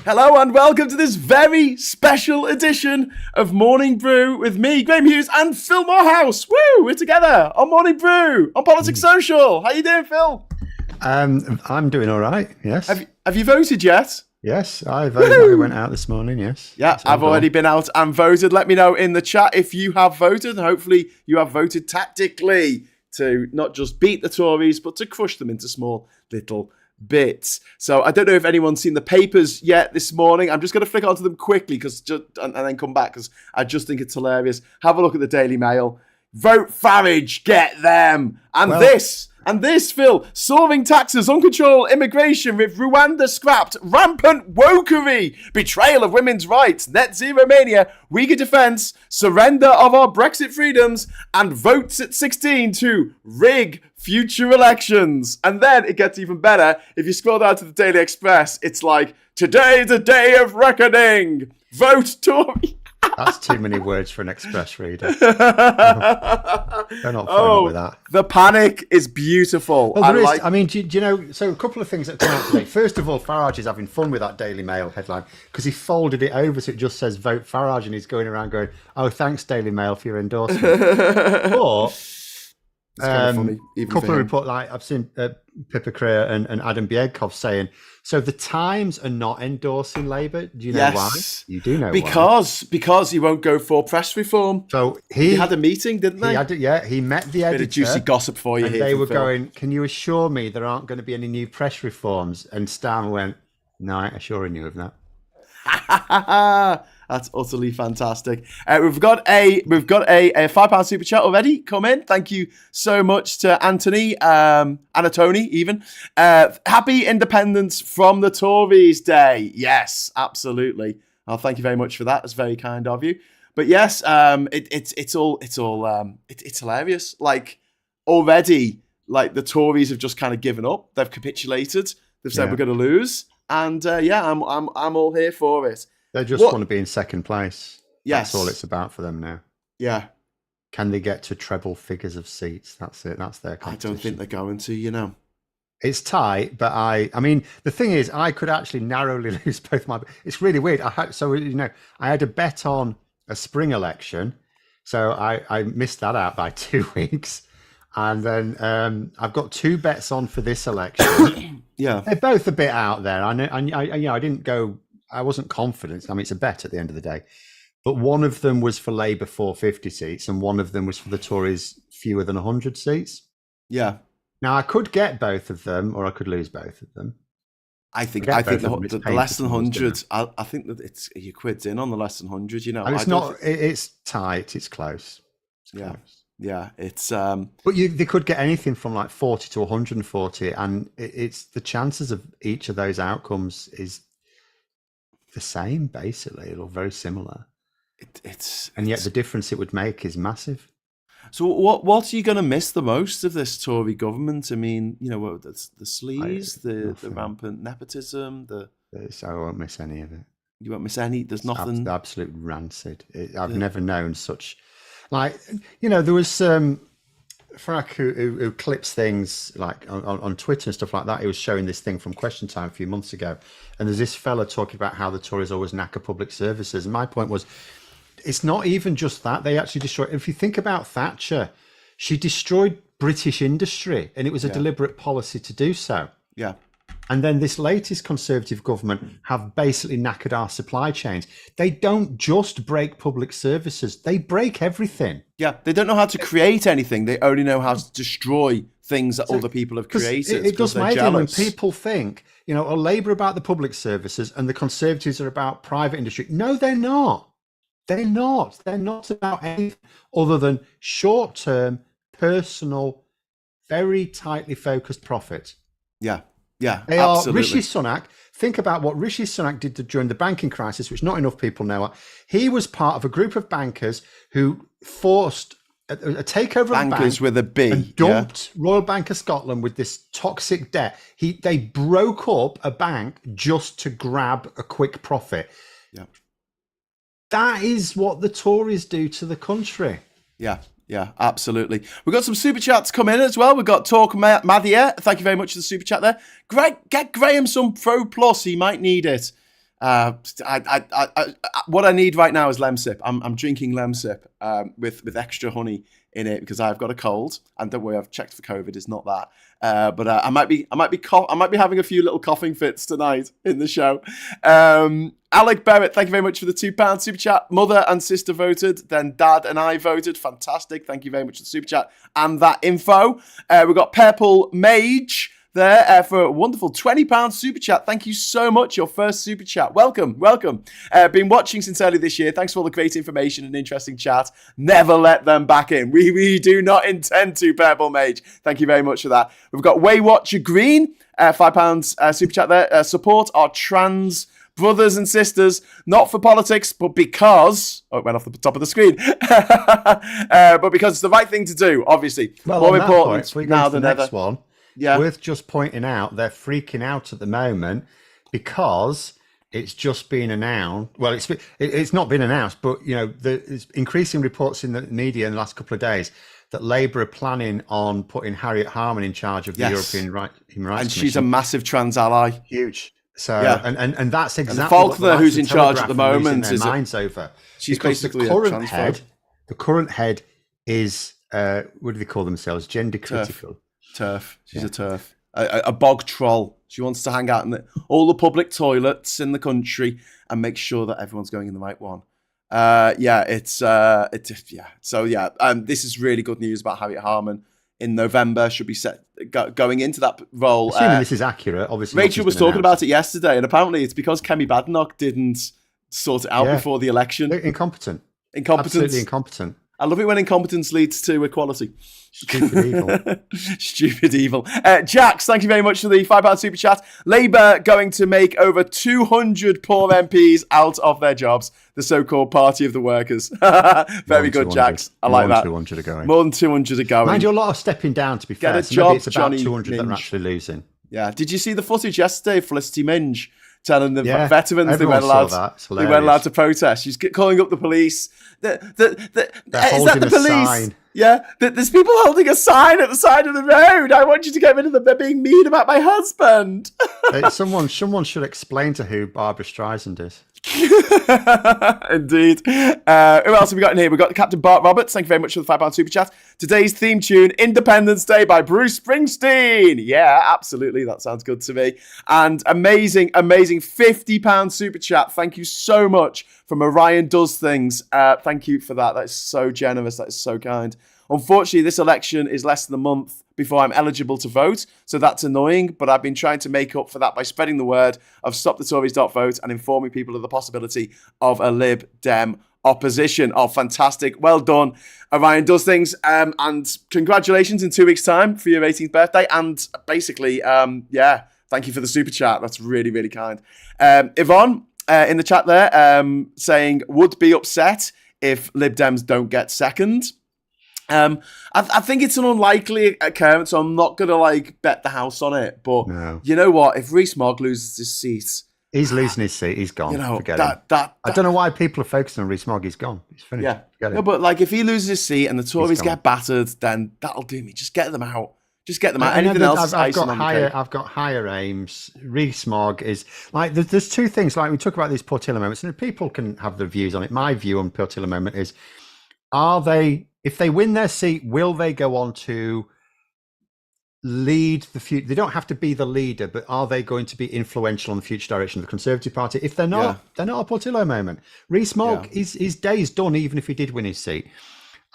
Hello and welcome to this very special edition of Morning Brew with me, Graham Hughes, and Phil Morehouse. Woo! We're together on Morning Brew on Politics Social. How you doing, Phil? I'm doing all right. Yes. Have you voted yet? Yes, I voted. I went out this morning. Yes. Yeah, I've already been out and voted. Let me know in the chat if you have voted, and hopefully you have voted tactically to not just beat the Tories, but to crush them into small little bits. So I don't know if anyone's seen the papers yet this morning. I'm just going to flick onto them quickly and then come back because I just think it's hilarious. Have a look at the Daily Mail. Vote Farage, get them. And this, Phil, soaring taxes, uncontrolled immigration with Rwanda scrapped, rampant wokery, betrayal of women's rights, net zero mania, weaker defence, surrender of our Brexit freedoms, and votes at 16 to rig future elections. And then it gets even better. If you scroll down to the Daily Express, it's like, today's a day of reckoning. Vote Tory. That's too many words for an Express reader. They're not fun with that. The panic is beautiful. Well, I mean, do you know, so a couple of things that come out today. First of all, Farage is having fun with that Daily Mail headline because he folded it over so it just says vote Farage and he's going around going, oh, thanks, Daily Mail, for your endorsement. But a couple of reports, like I've seen Pippa Creer and Adam Biedkov saying, so the Times are not endorsing Labour. Do you know why? You do know why. Because he won't go for press reform. So he had a meeting, didn't they? He met the editor. Bit of juicy gossip for you and here. They were going, can you assure me there aren't going to be any new press reforms? And Starmer went, no, I assuring you of that. That's utterly fantastic. We've got a £5 super chat already come in. Thank you so much to Anthony, Anatoni even. Happy Independence from the Tories Day. Yes, absolutely. Oh, thank you very much for that. That's very kind of you. But yes, it's hilarious. Like already, like the Tories have just kind of given up. They've capitulated. They've said we're going to lose. And I'm all here for it. They just want to be in second place. Yes. That's all it's about for them now. Yeah. Can they get to treble figures of seats? That's it. That's their competition. I don't think they're going to, you know. It's tight, but I mean, the thing is, I could actually narrowly lose both my... It's really weird. I had a bet on a spring election, so I missed that out by 2 weeks. And then I've got 2 bets on for this election. Yeah. They're both a bit out there. I didn't go... I wasn't confident. I mean, it's a bet at the end of the day. But one of them was for Labour 450 seats and one of them was for the Tories fewer than 100 seats. Yeah. Now, I could get both of them or I could lose both of them. I think the less than 100, I think that it's you quid's in on the less than 100, you know. And it's tight, it's close. Yeah, it's... But they could get anything from like 40 to 140 and it's the chances of each of those outcomes is the same, basically, or very similar. And yet the difference it would make is massive. So what are you going to miss the most of this Tory government? I mean, you know, the sleaze, the rampant nepotism, I won't miss any of it. You won't miss any? There's nothing... It's absolute rancid. I've never known such... Like, you know, there was Frank who clips things like on Twitter and stuff like that. He was showing this thing from Question Time a few months ago. And there's this fella talking about how the Tories always knacker public services. And my point was, it's not even just that. They actually destroy... If you think about Thatcher, she destroyed British industry and it was a deliberate policy to do so. Yeah. And then this latest Conservative government have basically knackered our supply chains. They don't just break public services, they break everything. Yeah, they don't know how to create anything. They only know how to destroy things that other people have created. It does my head when people think, you know, Labour about the public services and the Conservatives are about private industry. No, they're not. They're not. They're not about anything other than short-term, personal, very tightly focused profit. Yeah. Yeah, they absolutely. Rishi Sunak. Think about what Rishi Sunak did during the banking crisis, which not enough people know. He was part of a group of bankers who forced a takeover of a bank with a B, and dumped Royal Bank of Scotland with this toxic debt. They broke up a bank just to grab a quick profit. Yeah, that is what the Tories do to the country. Yeah, absolutely. We've got some super chats come in as well. We've got Talk Madia. Thank you very much for the super chat there. Get Graham some Pro Plus. He might need it. What I need right now is Lemsip. I'm drinking Lemsip with extra honey in it because I've got a cold, and don't worry, I've checked for COVID. It's not that, but I might be having a few little coughing fits tonight in the show. Alec Barrett, thank you very much for the £2 super chat. Mother and sister voted, then Dad and I voted. Fantastic, thank you very much for the super chat and that info. We've got Purple Mage there for a wonderful £20 super chat. Thank you so much. Your first super chat. Welcome. Been watching since early this year. Thanks for all the great information and interesting chat. Never let them back in. We do not intend to, Purple Mage. Thank you very much for that. We've got Waywatcher Green, £5 super chat there. Support our trans brothers and sisters, not for politics, but because... Oh, it went off the top of the screen. But because it's the right thing to do, obviously. Well, more important point, now than ever. Next one. Yeah. Worth just pointing out, they're freaking out at the moment because it's just been announced. Well, it's not been announced, but there's increasing reports in the media in the last couple of days that Labour are planning on putting Harriet Harman in charge of the European Human Rights and she's a massive trans ally. Huge. So and that's exactly and Faulkner, who's in charge at the moment, is minds over. She's basically the current head. The current head is what do they call themselves? Gender critical. Turf. She's a turf. A bog troll. She wants to hang out in all the public toilets in the country and make sure that everyone's going in the right one. So this is really good news about Harriet Harman. In November, should be set going into that role. Assuming this is accurate, obviously. Rachel was talking about it yesterday, and apparently it's because Kemi Badenoch didn't sort it out before the election. Incompetence. Absolutely incompetent. I love it when incompetence leads to equality. Stupid evil. Stupid evil. Jax, thank you very much for the £5 super chat. Labour going to make over 200 poor MPs out of their jobs. The so-called Party of the Workers. Very good, Jax. I like that. More than 200 are going. More than 200 are going. Mind you, a lot of stepping down, to be fair. Get a job, maybe it's about Johnny 200 Minge. that are actually losing. Yeah. Did you see the footage yesterday of Felicity Minge telling the veterans they weren't allowed to protest? She's calling up the police. Is that the police? Sign. Yeah, there's people holding a sign at the side of the road. I want you to get rid of them. They're being mean about my husband. Someone should explain to who Barbara Streisand is. Indeed. Who else have we got in here? We've got Captain Bart Roberts. Thank you very much for the £5 super chat. Today's theme tune, Independence Day by Bruce Springsteen. Yeah, absolutely. That sounds good to me. And amazing £50 super chat. Thank you so much from Orion Does Things. Thank you for that. That is so generous. That is so kind. Unfortunately, this election is less than a month before I'm eligible to vote, so that's annoying, but I've been trying to make up for that by spreading the word of stopthetories.vote and informing people of the possibility of a Lib Dem opposition. Oh, fantastic. Well done. Orion Does Things, and congratulations in 2 weeks' time for your 18th birthday, and basically, thank you for the super chat. That's really, really kind. Yvonne, in the chat there, saying, would be upset if Lib Dems don't get second. I think it's an unlikely occurrence, so I'm not going to bet the house on it. But You know what? If Rees-Mogg loses his seat... He's losing his seat. He's gone. Forget him. I don't know why people are focusing on Rees-Mogg. He's gone. He's finished. Yeah. Forget him. No, but if he loses his seat and the Tories get battered, then that'll do me. Just get them out. Just get them out. Anything else is icing on the cake. I've got higher aims. Rees-Mogg is... there's two things. We talk about these Portillo moments, and people can have their views on it. My view on Portillo moment is, if they win their seat, will they go on to lead the future? They don't have to be the leader, but are they going to be influential on the future direction of the Conservative Party? If they're not, they're not a Portillo moment. Rees-Mogg, his day's done, even if he did win his seat.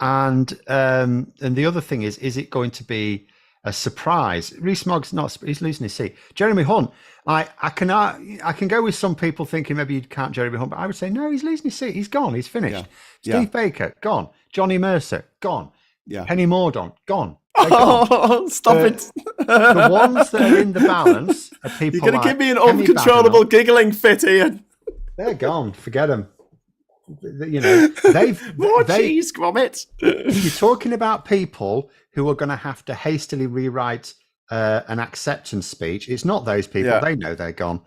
And the other thing is it going to be a surprise? Rees-Mogg's not, he's losing his seat. Jeremy Hunt, I can go with some people thinking maybe you'd count Jeremy Hunt, but I would say, no, he's losing his seat. He's gone. He's finished. Steve Baker, gone. Johnny Mercer, gone. Penny Mordaunt, gone. Stop it. The ones that are in the balance are people You're going to give me an uncontrollable giggling fit, Ian. They're gone. Forget them. They've... cheese, Gromit. You're talking about people who are going to have to hastily rewrite an acceptance speech. It's not those people. Yeah. They know they're gone.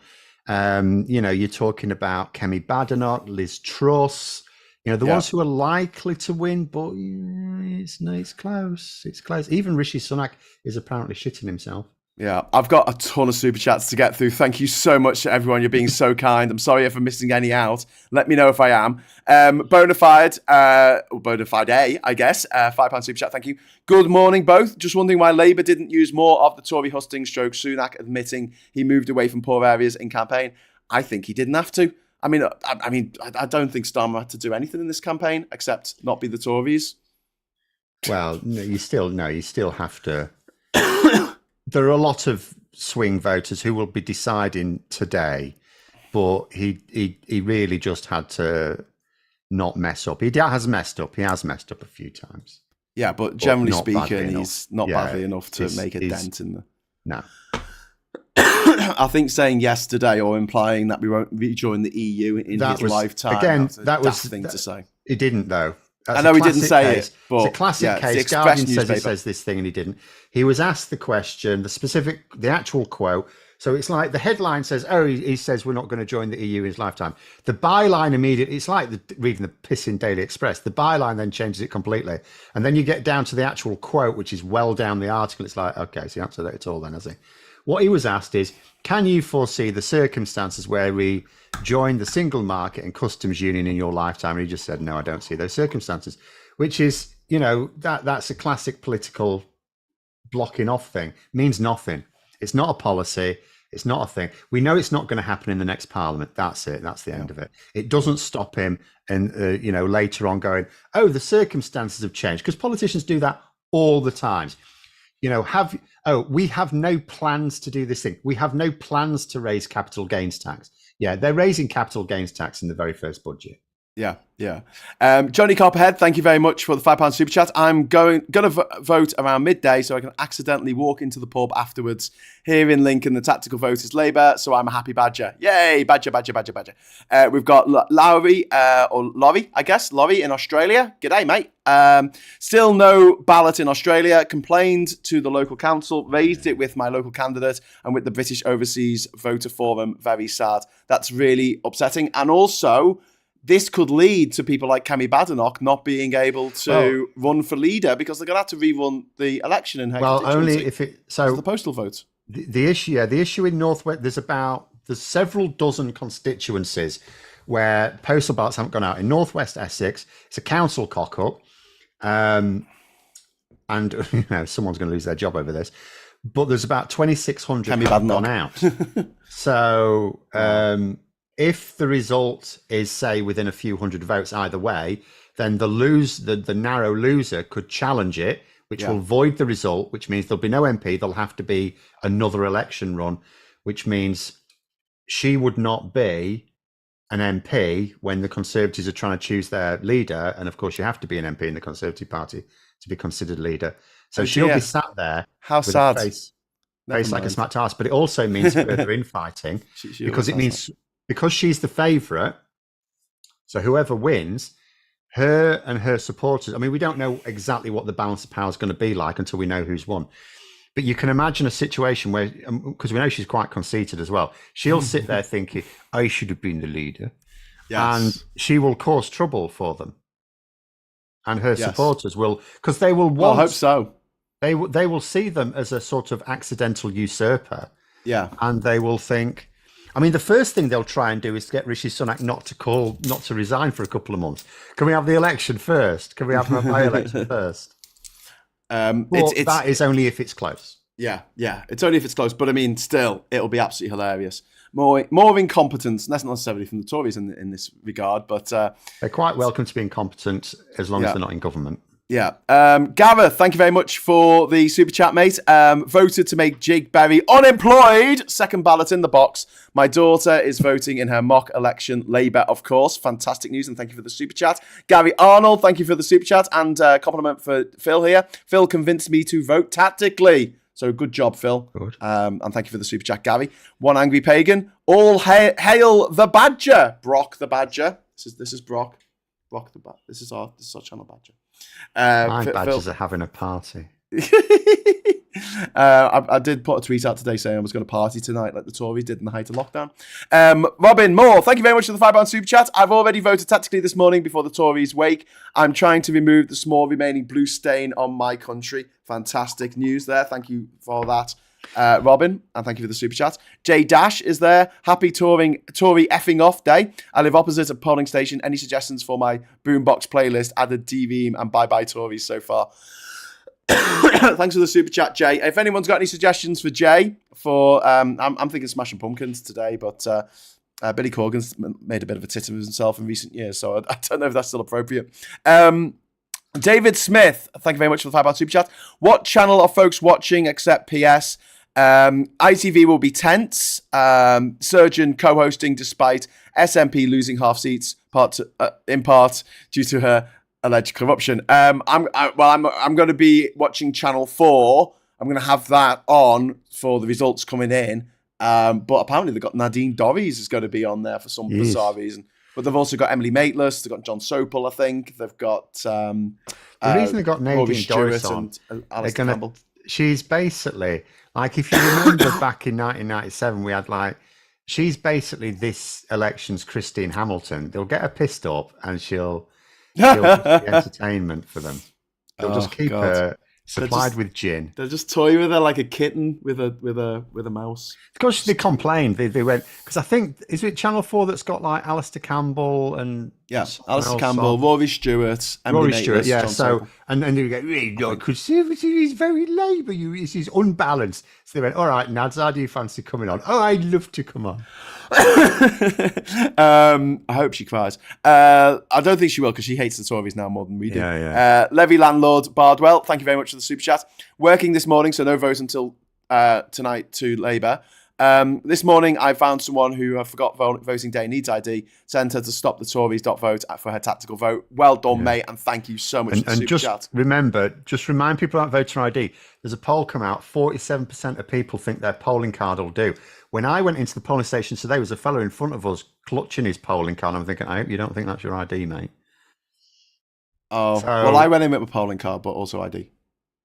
You're talking about Kemi Badenoch, Liz Truss, the ones who are likely to win, but it's close. It's close. Even Rishi Sunak is apparently shitting himself. Yeah, I've got a ton of super chats to get through. Thank you so much to everyone. You're being so kind. I'm sorry if I'm missing any out. Let me know if I am. Bonafide, Bonafide A, I guess. £5 super chat, thank you. Good morning, both. Just wondering why Labour didn't use more of the Tory husting stroke Sunak admitting he moved away from poor areas in campaign. I think he didn't have to. I mean, I don't think Starmer had to do anything in this campaign except not be the Tories. Well, no, you still have to. There are a lot of swing voters who will be deciding today, but he really just had to not mess up. He has messed up. He has messed up a few times. Yeah, but generally speaking, he's not badly enough to make a dent in the... No. I think saying yesterday or implying that we won't rejoin the EU in his lifetime, again, that was a thing to say. He didn't, though. I know he didn't say it, but it's a classic case. Guardian says he says this thing and he didn't. He was asked the question, the actual quote. So it's like the headline says, he says we're not going to join the EU in his lifetime. The byline immediately, it's like reading the pissing Daily Express. The byline then changes it completely. And then you get down to the actual quote, which is well down the article. It's like, okay, so he answered that at all then, has he? What he was asked is, can you foresee the circumstances where we join the single market and customs union in your lifetime? And he just said, no, I don't see those circumstances, which is, that's a classic political blocking off thing. It means nothing. It's not a policy. It's not a thing. We know it's not going to happen in the next parliament. That's it. That's the end of it. It doesn't stop him and, later on going, the circumstances have changed, because politicians do that all the time. We have no plans to do this thing. We have no plans to raise capital gains tax. Yeah, they're raising capital gains tax in the very first budget. Yeah. Johnny Copperhead, thank you very much for the £5 super chat. I'm going to vote around midday so I can accidentally walk into the pub afterwards. Here in Lincoln, the tactical vote is Labour, so I'm a happy badger. Yay, badger. We've got Laurie in Australia. G'day, mate. Still no ballot in Australia. Complained to the local council, raised it with my local candidate and with the British Overseas Voter Forum. Very sad. That's really upsetting. And also, this could lead to people like Kemi Badenoch not being able to run for leader because they're going to have to rerun the election in her only if the postal vote. The issue in Northwest, there's several dozen constituencies where postal ballots haven't gone out. In Northwest Essex, it's a council cock-up, and someone's going to lose their job over this. But there's about 2,600 have gone out. So. If the result is, say, within a few hundred votes either way, then the narrow loser could challenge it, which will void the result, which means there'll be no MP. There'll have to be another election run, which means she would not be an MP when the Conservatives are trying to choose their leader. And of course, you have to be an MP in the Conservative Party to be considered leader. So she'll be sat there. How sad. Face like a smart ass. But it also means further infighting because it means... Because she's the favourite, so whoever wins, her and her supporters, I mean, we don't know exactly what the balance of power is going to be like until we know who's won. But you can imagine a situation where, because we know she's quite conceited as well, she'll sit there thinking, I should have been the leader. Yes. And she will cause trouble for them. And her supporters will, because they will want... I hope so. They will see them as a sort of accidental usurper. Yeah. And they will think... I mean, the first thing they'll try and do is to get Rishi Sunak not to resign for a couple of months. Can we have the election first? Can we have a by-election first? That is only if it's close. Yeah. It's only if it's close. But I mean, still, it'll be absolutely hilarious. More incompetence, not necessarily from the Tories in this regard, but... they're quite welcome to be incompetent as long as they're not in government. Yeah. Gareth, thank you very much for the super chat, mate. Voted to make Jake Berry unemployed. Second ballot in the box. My daughter is voting in her mock election. Labour, of course. Fantastic news, and thank you for the super chat. Gary Arnold, thank you for the super chat, and compliment for Phil here. Phil convinced me to vote tactically. So good job, Phil. Good. And thank you for the super chat, Gary. One angry pagan. All hail the Badger. Brock the Badger. This is Brock. Brock the Badger. This is our channel Badger. My badgers are having a party. I did put a tweet out today saying I was going to party tonight like the Tories did in the height of lockdown. Robin Moore, thank you very much for the £5 super chat. I've already voted tactically this morning before the Tories wake. I'm trying to remove the small remaining blue stain on my country. Fantastic news there. Thank you for that. Robin, and thank you for the super chat. Jay Dash is there. Happy Tory effing off day. I live opposite a polling station. Any suggestions for my boombox playlist? Added DV and bye bye Tories so far. Thanks for the super chat, Jay. If anyone's got any suggestions for Jay, I'm thinking Smashing Pumpkins today, but Billy Corgan's made a bit of a tit of himself in recent years, so I don't know if that's still appropriate. David Smith, thank you very much for the £5 super chat. What channel are folks watching except PS? ITV will be tense. Surgeon co-hosting despite SNP losing half seats, in part due to her alleged corruption. I'm going to be watching Channel 4. I'm going to have that on for the results coming in. But apparently they've got Nadine Dorries is going to be on there for some bizarre reason. But they've also got Emily Maitlis. They've got John Sopel, I think. They've got the reason they got Nadine Dorries on. And Alistair Campbell. She's basically like, if you remember back in 1997, we had she's basically this election's Christine Hamilton. They'll get her pissed up, and she'll be entertainment for them. They'll just keep her supplied with gin. They'll just toy with her like a kitten with a mouse. Because they complained. They went, because I think, is it Channel 4 that's got Alistair Campbell and Alistair Campbell, Rory Stewart, Emily Maitlis, yeah. John So Sopel. and they go, Conservative is very Labour. He's unbalanced. So they went, all right, Nads, how do you fancy coming on? Oh, I'd love to come on. I hope she cries. I don't think she will, because she hates the Tories now more than we do. Levy Landlord Bardwell, thank you very much for the super chat. Working this morning, so no vote until tonight to Labour. This morning, I found someone who forgot voting day, needs ID, sent her to stop the Tories vote for her tactical vote. Well done, mate, and thank you so much for the super chat. Just remind people about voter ID. There's a poll come out, 47% of people think their polling card will do. When I went into the polling station today, there was a fellow in front of us clutching his polling card. I'm thinking, I hope you don't think that's your ID, mate. Well, I went in with a polling card, but also ID.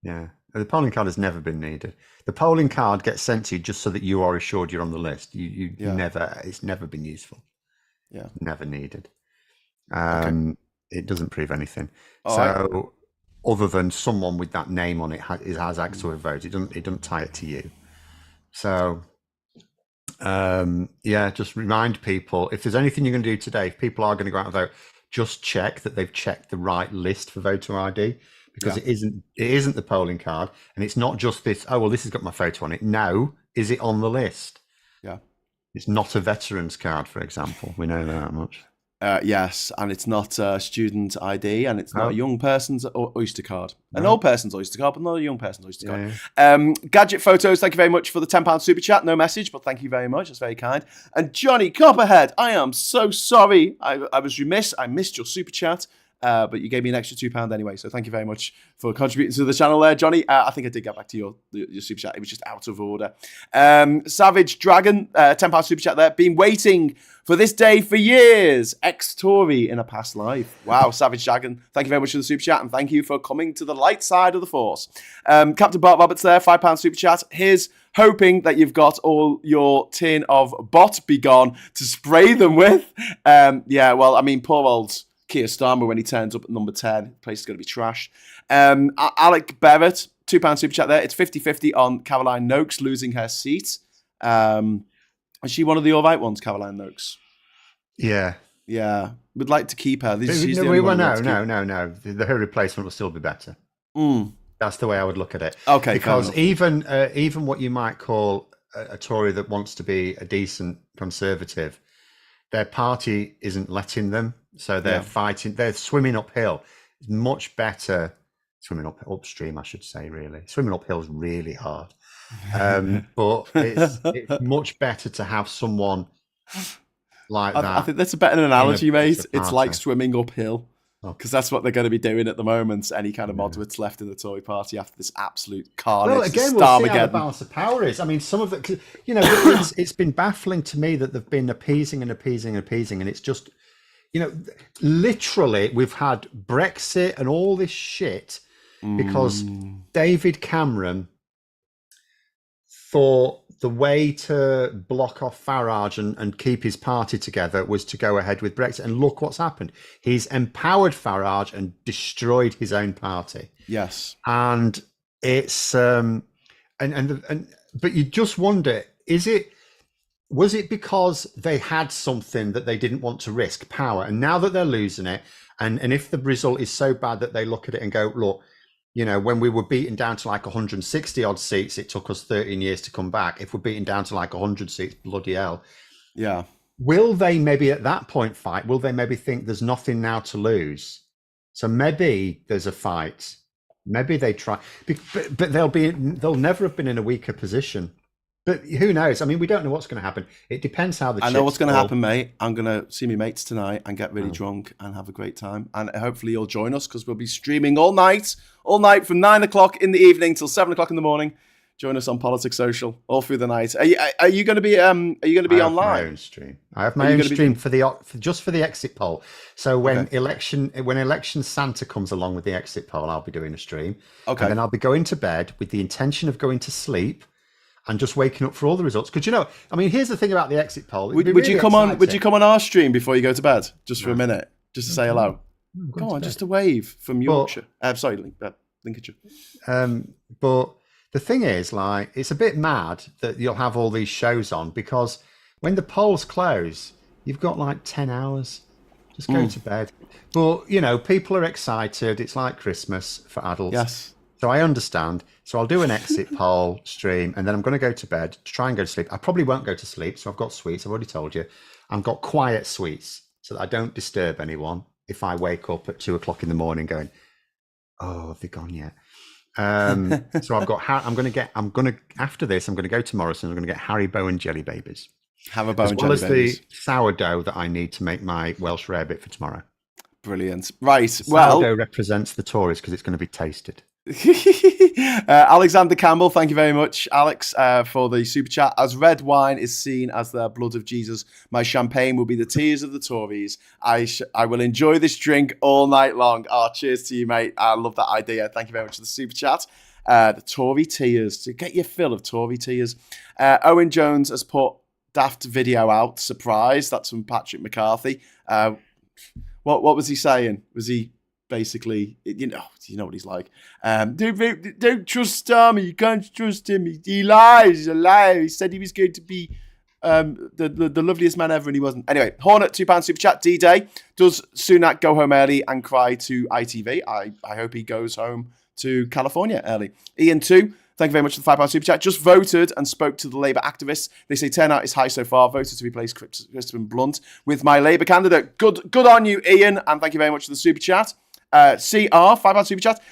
Yeah. The polling card has never been needed. The polling card gets sent to you just so that you are assured you're on the list. It's never been useful. Yeah. Never needed. It doesn't prove anything. Other than someone with that name on it has access to a vote, it doesn't tie it to you. So, just remind people, if there's anything you're going to do today, if people are going to go out and vote, just check that they've checked the right list for voter ID. Because it isn't the polling card, and it's not just this, oh, well, this has got my photo on it. No, is it on the list? Yeah. It's not a veteran's card, for example. We know that much. Yes, and it's not a student ID, and it's not a young person's Oyster card. An old person's Oyster card, but not a young person's Oyster card. Yeah. Gadget Photos, thank you very much for the £10 super chat. No message, but thank you very much. That's very kind. And Johnny Copperhead, I am so sorry. I was remiss. I missed your super chat. But you gave me an extra £2 anyway, so thank you very much for contributing to the channel there, Johnny. I think I did get back to your super chat. It was just out of order. Savage Dragon, £10 super chat there. Been waiting for this day for years. Ex-Tory in a past life. Wow, Savage Dragon. Thank you very much for the super chat, and thank you for coming to the light side of the force. Captain Bart Roberts there, £5 super chat. Here's hoping that you've got all your tin of bot begone to spray them with. Poor old Keir Starmer, when he turns up at number 10, the place is going to be trashed. Alec Barrett, £2 super chat there. It's 50-50 on Caroline Noakes losing her seat. Is she one of the all right ones, Caroline Noakes? Yeah. Yeah. We'd like to keep her. No. Her replacement will still be better. That's the way I would look at it. Okay. Because even what you might call a Tory that wants to be a decent Conservative, their party isn't letting them. So they're fighting, they're swimming uphill. It's much better, upstream, I should say, really. Swimming uphill is really hard. But it's much better to have someone like that. I think that's a better analogy, mate. It's like swimming uphill. Because that's what they're going to be doing at the moment. Any kind of moderates left in the Tory party after this absolute carnage. Well, again, we'll see how the balance of power is. I mean, some of it, it's been baffling to me that they've been appeasing, and it's just, literally we've had Brexit and all this shit because David Cameron thought the way to block off Farage and keep his party together was to go ahead with Brexit. And look what's happened. He's empowered Farage and destroyed his own party. Yes. And it's and but you just wonder, was it because they had something that they didn't want to risk, power, and now that they're losing it, and if the result is so bad that they look at it and go, look, when we were beaten down to like 160 odd seats, it took us 13 years to come back. If we're beaten down to like 100 seats, bloody hell. Yeah. Will they maybe at that point fight? Will they maybe think there's nothing now to lose? So maybe there's a fight. Maybe they try, but they'll never have been in a weaker position. But who knows? I mean, we don't know what's going to happen. It depends how the I know what's going to happen, mate. I'm going to see my mates tonight and get really drunk and have a great time. And hopefully you'll join us because we'll be streaming all night from 9 o'clock in the evening till 7 o'clock in the morning. Join us on Politics Social all through the night. Are you going to be online? I have my own stream. I have my own stream for the exit poll. So when election Santa comes along with the exit poll, I'll be doing a stream. Okay. And then I'll be going to bed with the intention of going to sleep and just waking up for all the results. Because here's the thing about the exit poll. Would you come on our stream before you go to bed, just for a minute, just to say hello? Go on, just a wave from Yorkshire. Lincolnshire. But the thing is, like, it's a bit mad that you'll have all these shows on because when the polls close, you've got like 10 hours. Just go to bed. But people are excited. It's like Christmas for adults. Yes. So I understand. So I'll do an exit poll stream and then I'm going to go to bed to try and go to sleep. I probably won't go to sleep. So I've got sweets. I've already told you. I've got quiet sweets so that I don't disturb anyone if I wake up at 2 o'clock in the morning going, oh, have they gone yet? So after this, I'm going to go to Morrison's. I'm going to get Haribo and Jelly Babies. Haribo and Jelly Babies. As well as the sourdough that I need to make my Welsh rarebit for tomorrow. Brilliant. Right. Sourdough represents the Tories because it's going to be tasted. Alexander Campbell, thank you very much, Alex, for the super chat. As red wine is seen as the blood of Jesus, my champagne will be the tears of the Tories. I will enjoy this drink all night long. Oh, cheers to you, mate. I love that idea. Thank you very much for the super chat. The Tory tears, to get your fill of Tory tears. Owen Jones has put daft video out. Surprise. That's from Patrick McCarthy. What was he saying? Was he basically, you know what he's like. Don't trust Stormy. You can't trust him. He lies. He's a liar. He said he was going to be the loveliest man ever, and he wasn't. Anyway, Hornet, £2 super chat. D-Day. Does Sunak go home early and cry to ITV? I hope he goes home to California early. Ian 2. Thank you very much for the £5 super chat. Just voted and spoke to the Labour activists. They say turnout is high so far. Voted to replace Christopher Blunt with my Labour candidate. Good on you, Ian, and thank you very much for the super chat. CR, £5 super chat.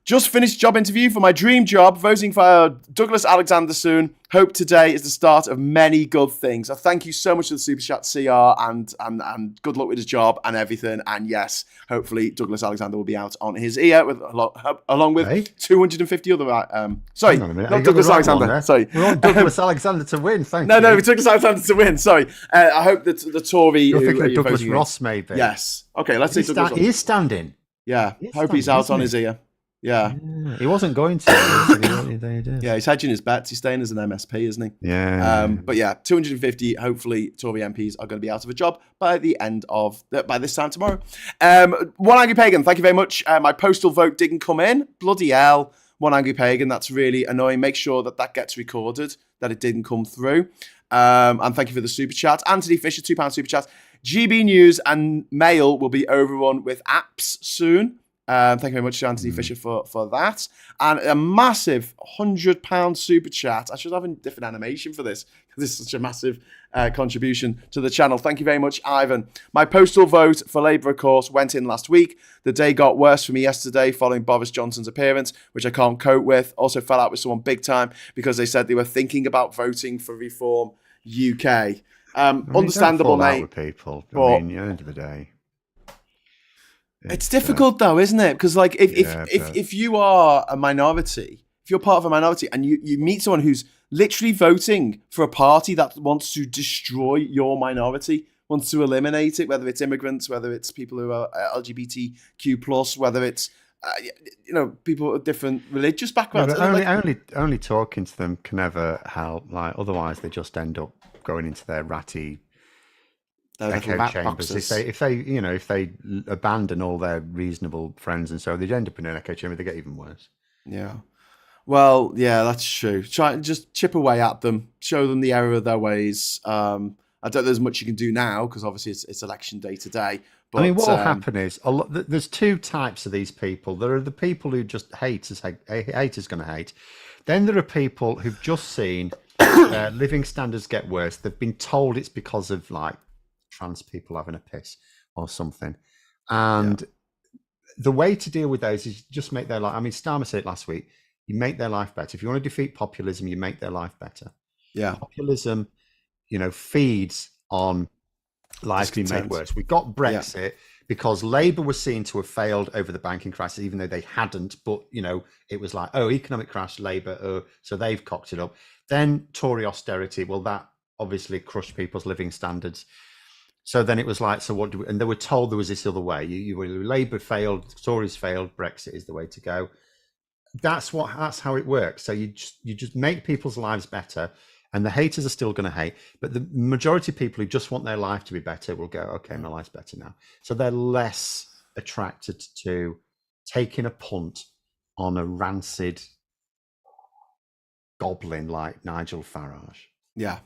Just finished job interview for my dream job, voting for Douglas Alexander soon. Hope today is the start of many good things. So thank you so much for the super chat, CR, and good luck with his job and everything. And yes, hopefully Douglas Alexander will be out on his ear along with 250 other. Sorry, not Douglas Alexander. Sorry, we want Douglas Alexander to win. Thank you. No, we took Douglas Alexander to win. Sorry, I hope that the Tory. You're thinking of Douglas Ross, maybe. Yes. Okay, let's say Douglas. He is standing. Yeah, hope he's out on his ear. Yeah. He wasn't going to. Yeah, he's hedging his bets. He's staying as an MSP, isn't he? Yeah. But yeah, 250. Hopefully, Tory MPs are going to be out of a job by this time tomorrow. One Angry Pagan, thank you very much. My postal vote didn't come in. Bloody hell. One Angry Pagan, that's really annoying. Make sure that gets recorded, that it didn't come through. And thank you for the super chat. Anthony Fisher, £2 super chat. GB News and Mail will be overrun with apps soon. Thank you very much to Anthony Fisher for that. And a massive £100 super chat. I should have a different animation for this because it's such a massive contribution to the channel. Thank you very much, Ivan. My postal vote for Labour, of course, went in last week. The day got worse for me yesterday following Boris Johnson's appearance, which I can't cope with. Also fell out with someone big time because they said they were thinking about voting for Reform UK. Understandable, mate. With people. At the end of the day. It's difficult though, isn't it? Because like if you are a minority, if you're part of a minority and you meet someone who's literally voting for a party that wants to destroy your minority, wants to eliminate it, whether it's immigrants, whether it's people who are LGBTQ+, whether it's people with different religious backgrounds. Only talking to them can ever help. Like otherwise, they just end up going into their ratty echo chambers. If they abandon all their reasonable friends and so they end up in an echo chamber, they get even worse. Yeah. Well, yeah, that's true. Try and just chip away at them, show them the error of their ways. I don't know there's much you can do now because obviously it's election day today. I mean, But what will happen is there's two types of these people. There are the people who just hate is going to hate. Then there are people who've just seen living standards get worse. They've been told it's because of like trans people having a piss or something. And the way to deal with those is just make their life. I mean, Starmer said it last week. You make their life better. If you want to defeat populism, you make their life better. yeah, Populism, feeds on life being made worse. We got Brexit because Labour was seen to have failed over the banking crisis, even though they hadn't. But, it was like, oh, economic crash, Labour, oh, so they've cocked it up. Then Tory austerity, well, that obviously crushed people's living standards. So then it was like, so what do we, and they were told there was this other way. Labour failed, Tories failed, Brexit is the way to go. That's how it works. So you just make people's lives better, and the haters are still going to hate, but the majority of people who just want their life to be better will go, okay, my life's better now. So they're less attracted to taking a punt on a rancid goblin like Nigel Farage. Yeah,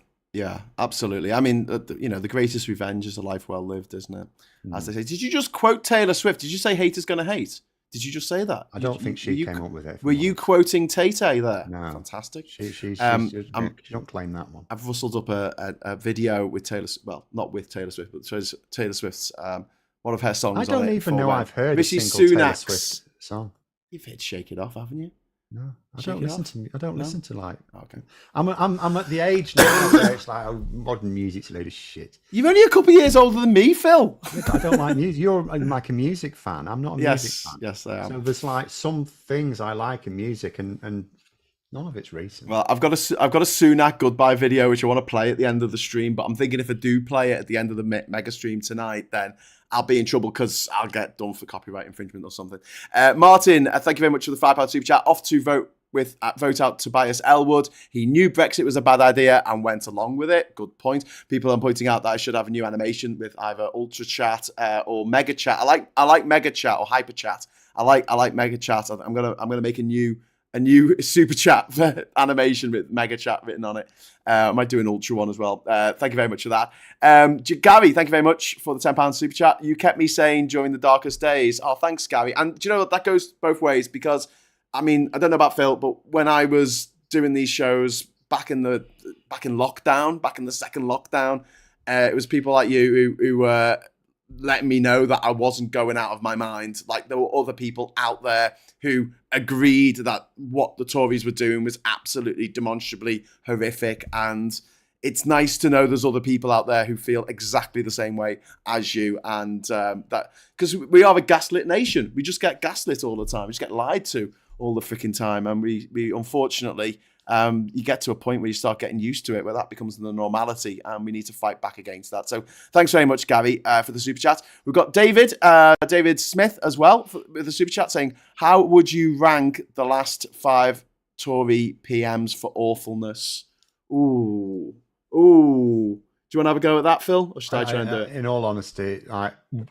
absolutely. I mean, the greatest revenge is a life well lived, isn't it? As they say. Did you just quote Taylor Swift? Did you say haters gonna hate? Did you just say that? I don't think she came up with it. Were you quoting Tay-Tay there? No. She She don't claim that one. I've rustled up a video with Taylor. Well, not with Taylor Swift, but Taylor Swift's one of her songs. I don't even know I've heard Rishi a single Taylor Sunak's Swift song. You've heard "Shake It Off," haven't you? No, I don't listen to like. Okay. I'm at the age now where it's like modern music's a load of shit. You're only a couple of years older than me, Phil. I don't like music. You're like a music fan. I'm not a music fan. Yes, I am. So there's like some things I like in music, and none of it's recent. Well, I've got a Sunak goodbye video which I want to play at the end of the stream, but I'm thinking if I do play it at the end of the mega stream tonight, then I'll be in trouble because I'll get done for copyright infringement or something. Martin, thank you very much for the £5 super chat. Off to vote out Tobias Elwood. He knew Brexit was a bad idea and went along with it. Good point. People are pointing out that I should have a new animation with either Ultra Chat or Mega Chat. I like Mega Chat or Hyper Chat. I like Mega Chat. I'm gonna make a new super chat animation with Mega Chat written on it. I might do an ultra one as well. Thank you very much for that. Gary, thank you very much for the £10 super chat. You kept me sane during the darkest days. Oh, thanks, Gary. And do you know what? That goes both ways because, I mean, I don't know about Phil, but when I was doing these shows back in lockdown, back in the second lockdown, it was people like you who were letting me know that I wasn't going out of my mind. Like there were other people out there who agreed that what the Tories were doing was absolutely demonstrably horrific. And it's nice to know there's other people out there who feel exactly the same way as you. And that because we are a gaslit nation. We just get gaslit all the time. We just get lied to all the freaking time. And we unfortunately, you get to a point where you start getting used to it, where that becomes the normality, and we need to fight back against that. So thanks very much, Gary, for the super chat. We've got David Smith as well with the super chat saying, how would you rank the last 5 Tory PMs for awfulness? Ooh. Do you want to have a go at that, Phil, or should I try and do it? In all honesty,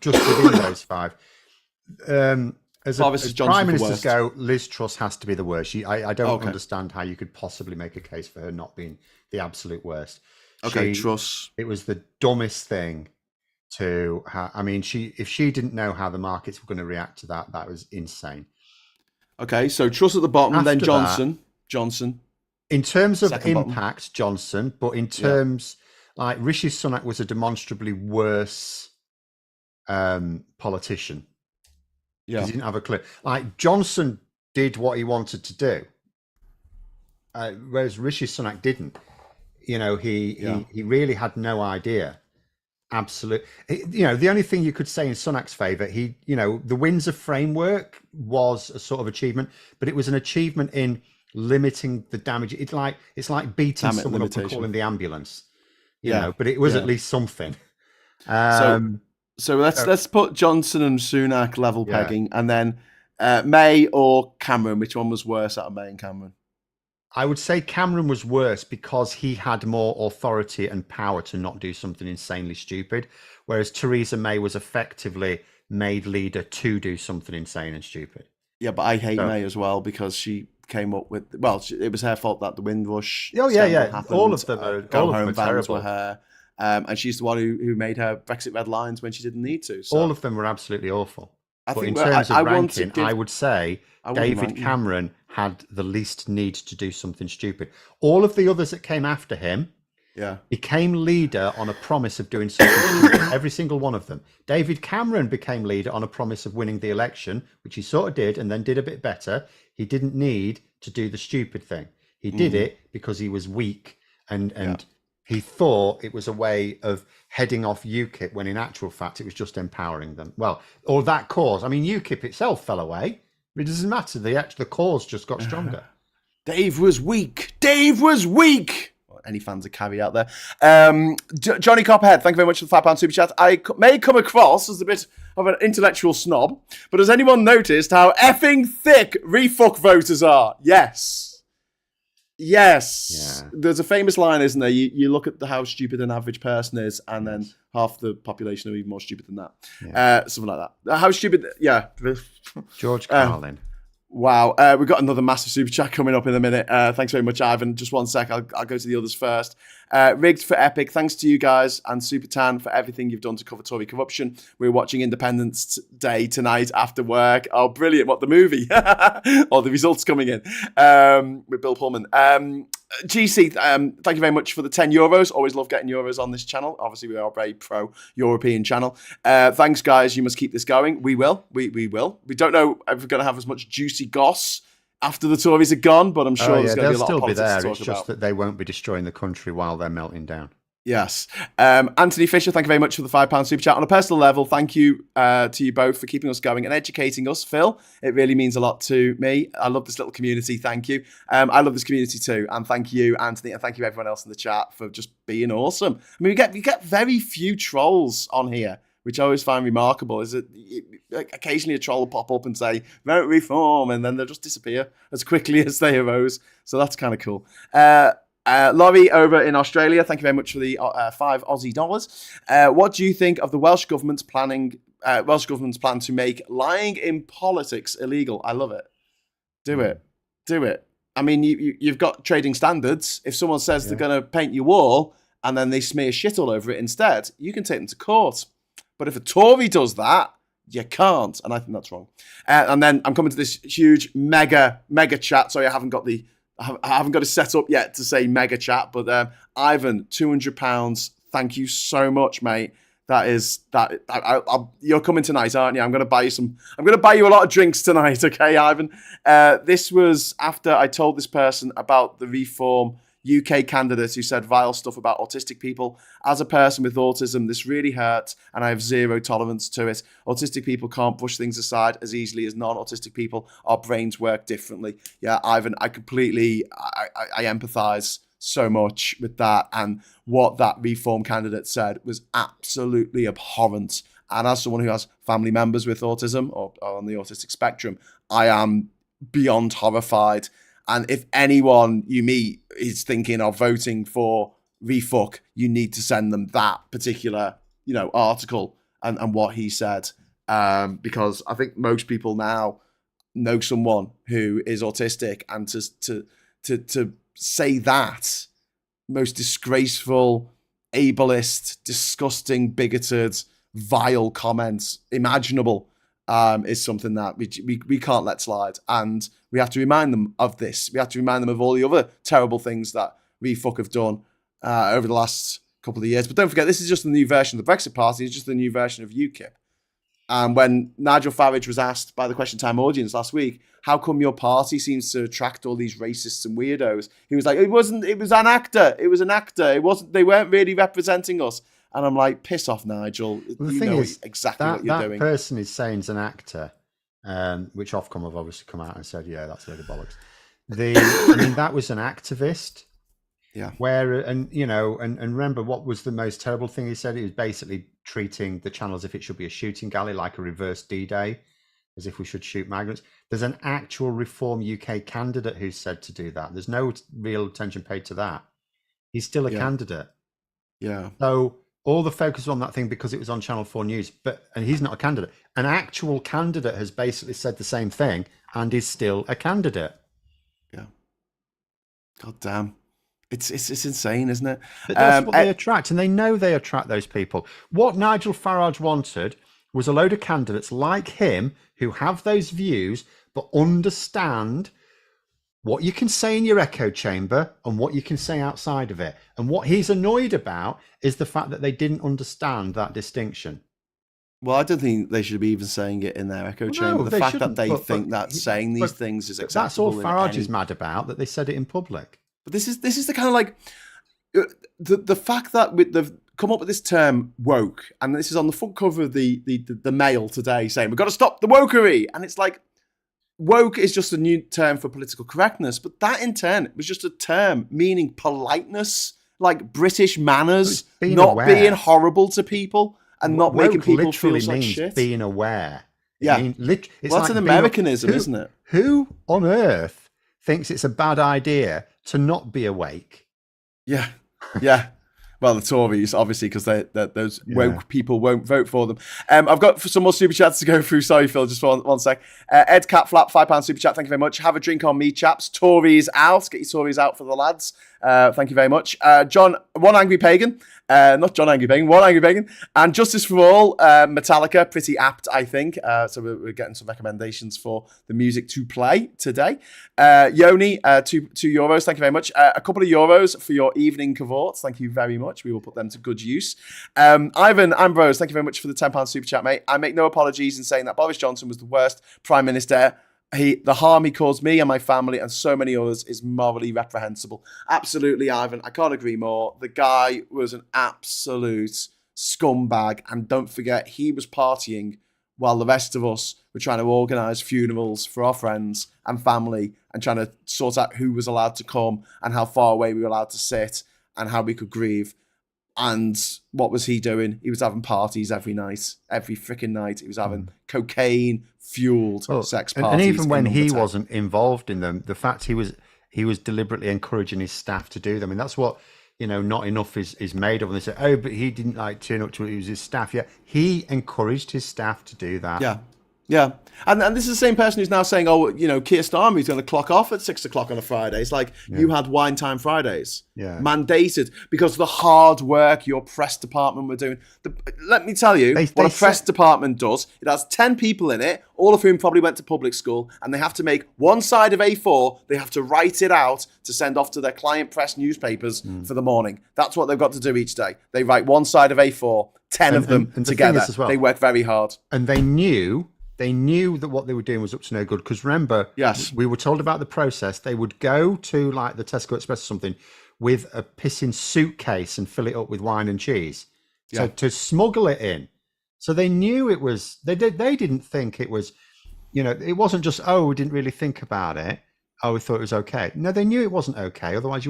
just within those 5. As Prime Minister's go, Liz Truss has to be the worst. I don't understand how you could possibly make a case for her not being the absolute worst. Truss. It was the dumbest thing to have. I mean, if she didn't know how the markets were going to react to that, that was insane. Okay, so Truss at the bottom, after then Johnson. In terms of impact, Johnson, but in terms, like Rishi Sunak was a demonstrably worse politician. Yeah, he didn't have a clue. Like Johnson did what he wanted to do, whereas Rishi Sunak didn't. He really had no idea. Absolutely. The only thing you could say in Sunak's favour, the Windsor framework was a sort of achievement, but it was an achievement in limiting the damage. It's like beating someone up and calling the ambulance. But it was at least something. So let's put Johnson and Sunak level pegging, and then May or Cameron. Which one was worse out of May and Cameron? I would say Cameron was worse because he had more authority and power to not do something insanely stupid, whereas Theresa May was effectively made leader to do something insane and stupid. Yeah, but I hate May as well because she came up with. Well, it was her fault that the Windrush. Oh yeah, scandal yeah. happened. All of them are Go all of home them are vans terrible. were her, and she's the one who made her Brexit red lines when she didn't need to. So All of them were absolutely awful. I But think in terms of I want to ranking, give. I would say I wouldn't David rank them. Cameron had the least need to do something stupid. All of the others that came after him Yeah. became leader on a promise of doing something stupid. Every single one of them. David Cameron became leader on a promise of winning the election, which he sort of did and then did a bit better. He didn't need to do the stupid thing. He did it because he was weak and he thought it was a way of heading off UKIP when in actual fact it was just empowering them. Well, or that cause. I mean, UKIP itself fell away. It doesn't matter. The cause just got stronger. Dave was weak. Dave was weak. Any fans of Carrie out there? Johnny Copperhead, thank you very much for the £5 super chat. I may come across as a bit of an intellectual snob, but has anyone noticed how effing thick refuck voters are? Yes. Yes. Yeah. There's a famous line, isn't there? You look at how stupid an average person is, and then half the population are even more stupid than that. Yeah. Something like that. How stupid? Yeah. George Carlin. Wow. We've got another massive super chat coming up in a minute. Thanks very much, Ivan. Just one sec. I'll go to the others first. Rigged for Epic. Thanks to you guys and Super Tan for everything you've done to cover Tory corruption. We're watching Independence Day tonight after work. Oh, brilliant. What, the movie? Or the results coming in with Bill Pullman. GC, thank you very much for the €10. Always love getting euros on this channel. Obviously, we are a very pro-European channel. Thanks, guys. You must keep this going. We will. We will. We don't know if we're going to have as much juicy goss after the Tories are gone, but I'm sure there's going to be a lot of politics to talk It's just about. that they won't be destroying the country while they're melting down. Yes. Anthony Fisher, thank you very much for the £5 super chat. On a personal level, thank you to you both for keeping us going and educating us, Phil. It really means a lot to me. I love this little community. Thank you. I love this community too. And thank you, Anthony, and thank you everyone else in the chat for just being awesome. I mean, we get very few trolls on here, which I always find remarkable. Is that occasionally a troll will pop up and say, vote reform, and then they'll just disappear as quickly as they arose. So that's kind of cool. Laurie over in Australia, thank you very much for the $5 Aussie. What do you think of the Welsh government's plan to make lying in politics illegal? I love it. Do it. I mean, you've got trading standards. If someone says they're going to paint your wall and then they smear shit all over it instead, you can take them to court. But if a Tory does that, you can't, and I think that's wrong. And then I'm coming to this huge mega chat. Sorry, I haven't got it set up yet to say mega chat, but Ivan, £200. Thank you so much, mate. You're coming tonight, aren't you? I'm going to buy you a lot of drinks tonight, okay, Ivan? This was after I told this person about the Reform UK candidates who said vile stuff about autistic people. As a person with autism, this really hurts, and I have zero tolerance to it. Autistic people can't push things aside as easily as non-autistic people. Our brains work differently. Yeah, Ivan, I completely, I empathise so much with that, and what that Reform candidate said was absolutely abhorrent. And as someone who has family members with autism or on the autistic spectrum, I am beyond horrified. And if anyone you meet is thinking of voting for refuck, you need to send them that particular, article and what he said, because I think most people now know someone who is autistic, and to say that most disgraceful, ableist, disgusting, bigoted, vile comments imaginable is something that we can't let slide, and we have to remind them of this. We have to remind them of all the other terrible things that refuck have done over the last couple of years. But don't forget, this is just the new version of the Brexit Party. It's just the new version of UKIP. And when Nigel Farage was asked by the Question Time audience last week, how come your party seems to attract all these racists and weirdos? He was like, it was an actor. It was an actor. They weren't really representing us. And I'm like, piss off, Nigel. Well, the thing is, exactly what you're doing. That person is saying it's an actor, which Ofcom have obviously come out and said, yeah, that's a load of bollocks. I mean, that was an activist. Yeah. And remember, what was the most terrible thing he said? It was basically treating the channel as if it should be a shooting gallery, like a reverse D-Day, as if we should shoot migrants. There's an actual Reform UK candidate who said to do that. There's no real attention paid to that. He's still a candidate. Yeah. So all the focus on that thing because it was on Channel 4 News, and he's not a candidate. An actual candidate has basically said the same thing and is still a candidate. God damn. It's insane, isn't it? But that's what they attract, and they know they attract those people. What Nigel Farage wanted was a load of candidates like him who have those views but understand what you can say in your echo chamber and what you can say outside of it. And what he's annoyed about is the fact that they didn't understand that distinction. Well, I don't think they should be even saying it in their echo chamber. No, The fact that they think that saying these things is acceptable. That's all Farage is mad about, that they said it in public. But this is the kind of like the fact that they've come up with this term woke, and this is on the front cover of the Mail today, saying we've got to stop the wokery, and it's like woke is just a new term for political correctness, but that in turn was just a term meaning politeness, like British manners, not being horrible to people and not making people feel like shit. Being aware. Yeah, that's an Americanism, isn't it? Who on earth thinks it's a bad idea to not be awake? Yeah. Well, the Tories, obviously, because those woke people won't vote for them. I've got some more super chats to go through. Sorry, Phil, just for one sec. Ed Catflap, £5 super chat. Thank you very much. Have a drink on me, chaps. Tories out. Get your Tories out for the lads. Thank you very much. John, One Angry Pagan. Not John Angry Pagan, One Angry Pagan. And Justice for All, Metallica. Pretty apt, I think. So we're getting some recommendations for the music to play today. Yoni, €2. Thank you very much. A couple of euros for your evening cavorts. Thank you very much. We will put them to good use. Ivan Ambrose, thank you very much for the £10 super chat, mate. I make no apologies in saying that Boris Johnson was the worst Prime Minister. The harm he caused me and my family and so many others is morally reprehensible. Absolutely, Ivan. I can't agree more. The guy was an absolute scumbag. And don't forget, he was partying while the rest of us were trying to organise funerals for our friends and family and trying to sort out who was allowed to come and how far away we were allowed to sit and how we could grieve. And what was he doing? He was having parties every night, every freaking night. He was having cocaine-fueled sex parties. And even when he wasn't involved in them, the fact he was deliberately encouraging his staff to do them. And that's what, not enough is made of. And they say, oh, but he didn't turn up to it. It was his staff. Yeah, he encouraged his staff to do that. Yeah. And this is the same person who's now saying, Keir Starmer's going to clock off at 6 o'clock on a Friday. It's like you had wine time Fridays. Yeah. Mandated because of the hard work your press department were doing. Let me tell you what a press department does. It has 10 people in it, all of whom probably went to public school, and they have to make one side of A4. They have to write it out to send off to their client press newspapers for the morning. That's what they've got to do each day. They write one side of A4, 10 of them together. They work very hard. And they knew that what they were doing was up to no good. Because remember, we were told about the process. They would go to the Tesco Express or something with a pissing suitcase and fill it up with wine and cheese. So to smuggle it in. So they knew it was, they didn't think it was, it wasn't just, we didn't really think about it. We thought it was okay. No, they knew it wasn't okay. Otherwise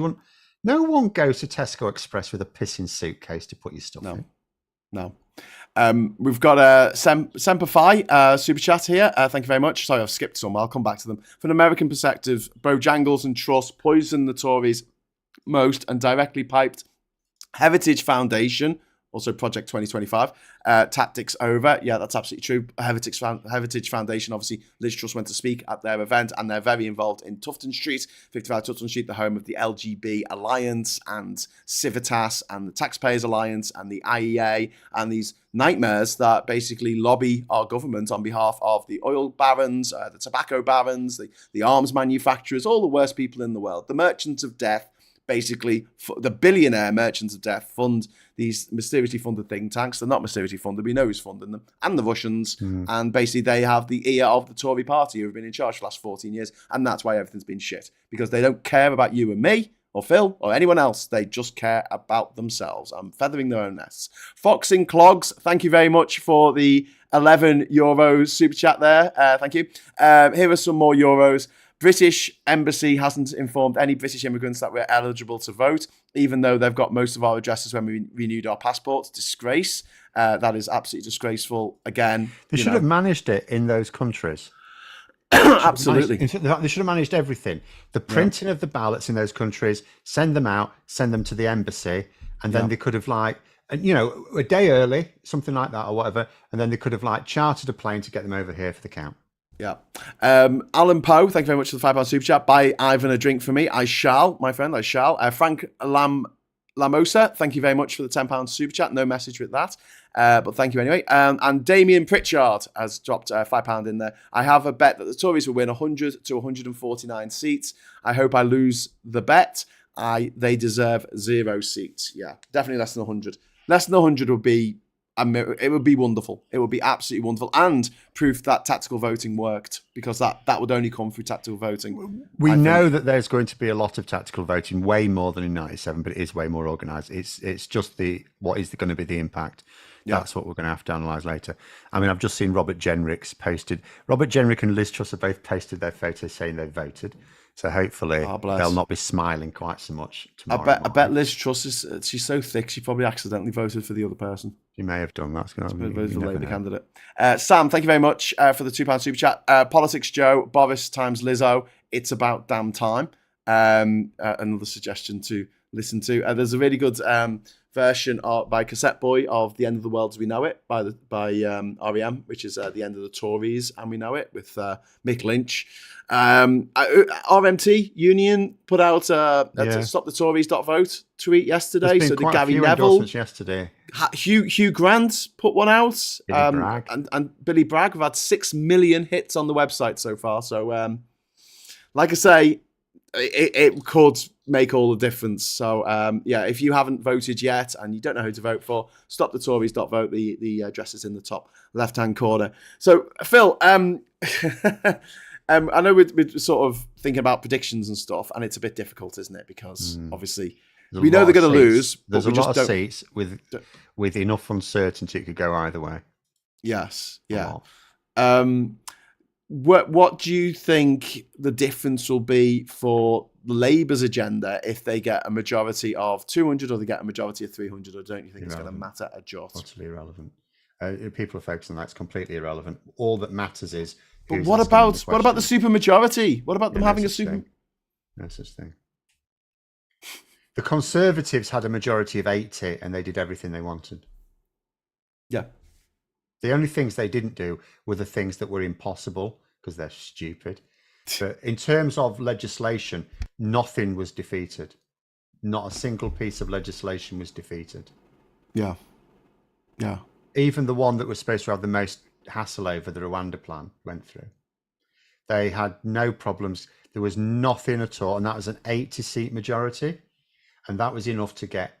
no one goes to Tesco Express with a pissing suitcase to put your stuff in. No. We've got a Semper Fi super chat here. Thank you very much. Sorry, I've skipped some. I'll come back to them. From an American perspective, Bojangles and Truss poison the Tories most and directly piped Heritage Foundation, also Project 2025, tactics over. Yeah, that's absolutely true. Heritage Foundation, obviously, Liz Truss went to speak at their event, and they're very involved in Tufton Street, 55 Tufton Street, the home of the LGB Alliance and Civitas and the Taxpayers Alliance and the IEA and these nightmares that basically lobby our government on behalf of the oil barons, the tobacco barons, the arms manufacturers, all the worst people in the world. The merchants of death, basically, the billionaire merchants of death fund these mysteriously funded think tanks. They're not mysteriously funded. We know who's funding them. And the Russians. And basically they have the ear of the Tory party who have been in charge for the last 14 years. And that's why everything's been shit. Because they don't care about you and me or Phil or anyone else. They just care about themselves and feathering their own nests. Fox in Clogs, thank you very much for the €11 super chat there. Thank you. Here are some more euros. British Embassy hasn't informed any British immigrants that we're eligible to vote, even though they've got most of our addresses when we renewed our passports. Disgrace. That is absolutely disgraceful. Again, they should have managed it in those countries. Absolutely. They should have managed everything. The printing of the ballots in those countries, send them out, send them to the embassy, and then they could have a day early, something like that or whatever, and then they could have chartered a plane to get them over here for the count. Yeah. Alan Poe, thank you very much for the £5 super chat. Buy Ivan a drink for me. I shall, my friend, I shall. Frank Lamosa, thank you very much for the £10 super chat. No message with that, but thank you anyway. And Damien Pritchard has dropped £5 in there. I have a bet that the Tories will win 100 to 149 seats. I hope I lose the bet. They deserve 0 seats. Yeah, definitely less than 100. Less than 100 would be it would be wonderful. It would be absolutely wonderful, and proof that tactical voting worked, because that would only come through tactical voting. We know that there's going to be a lot of tactical voting, way more than in '97, but it is way more organised. It's just what is going to be the impact. Yeah. That's what we're going to have to analyse later. I mean, I've just seen Robert Jenrick's posted. Robert Jenrick and Liz Truss have both posted their photos saying they voted. So hopefully they'll not be smiling quite so much tomorrow. I bet Liz Truss she's so thick she probably accidentally voted for the other person. She may have done. That's going to be the Labour candidate. Sam, thank you very much for the £2 super chat. Politics Joe, Boris times Lizzo. It's about damn time. Another suggestion to listen to. There's a really good version by Cassette Boy of "The End of the World as We Know It" by REM, which is the end of the Tories and we know it, with Mick Lynch. RMT Union put out a Stop the Tories.vote tweet yesterday. So did Gary Neville yesterday. Hugh Grant put one out. Billy Bragg. And Billy Bragg. We've had 6 million hits on the website so far. So like I say, it could make all the difference. So if you haven't voted yet and you don't know who to vote for, stopthetories.vote. The address is in the top left-hand corner. So Phil, I know we're sort of thinking about predictions and stuff, and it's a bit difficult, isn't it? Because obviously we know they're going to lose. There's a lot of seats with enough uncertainty it could go either way. Yes, yeah. What do you think the difference will be for Labour's agenda if they get a majority of 200 or they get a majority of 300? Or don't you think it's going to matter a jot? Totally irrelevant. People are focusing on that. It's completely irrelevant. All that matters is. But what about the supermajority? What about them having a super? No such thing. The Conservatives had a majority of 80 and they did everything they wanted. Yeah. The only things they didn't do were the things that were impossible because they're stupid. But in terms of legislation, nothing was defeated. Not a single piece of legislation was defeated. Yeah. Yeah. Even the one that was supposed to have the most hassle over, the Rwanda plan, went through. They had no problems. There was nothing at all. And that was an 80-seat majority. And that was enough to get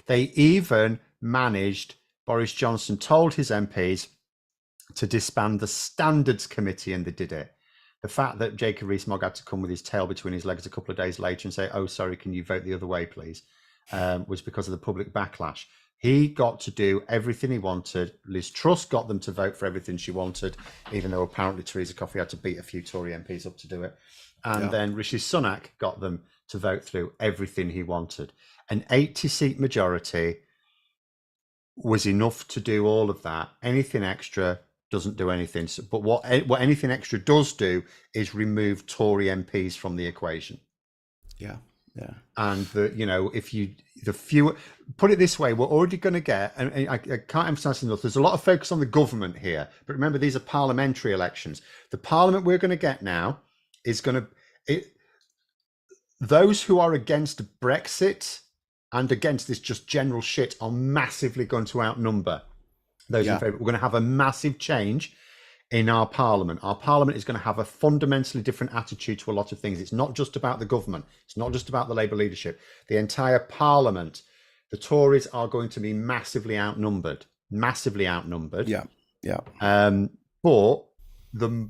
they even managed, Boris Johnson told his MPs to disband the Standards Committee, and they did it. The fact that Jacob Rees-Mogg had to come with his tail between his legs a couple of days later and say, "Oh, sorry, can you vote the other way, please?" Was because of the public backlash. He got to do everything he wanted. Liz Truss got them to vote for everything she wanted, even though apparently Theresa Coffey had to beat a few Tory MPs up to do it. And then Rishi Sunak got them to vote through everything he wanted. An 80-seat majority was enough to do all of that. Anything extra doesn't do anything. But what anything extra does do is remove Tory MPs from the equation. Yeah. Yeah. And the fewer, put it this way, we're already going to get, and I can't emphasize enough, there's a lot of focus on the government here, but remember, these are parliamentary elections. The parliament we're going to get now is those who are against Brexit and against this just general shit are massively going to outnumber those in favour. We're going to have a massive change in our parliament. Our parliament is going to have a fundamentally different attitude to a lot of things. It's not just about the government. It's not just about the Labour leadership. The entire parliament, the Tories are going to be massively outnumbered. Yeah. Yeah. But the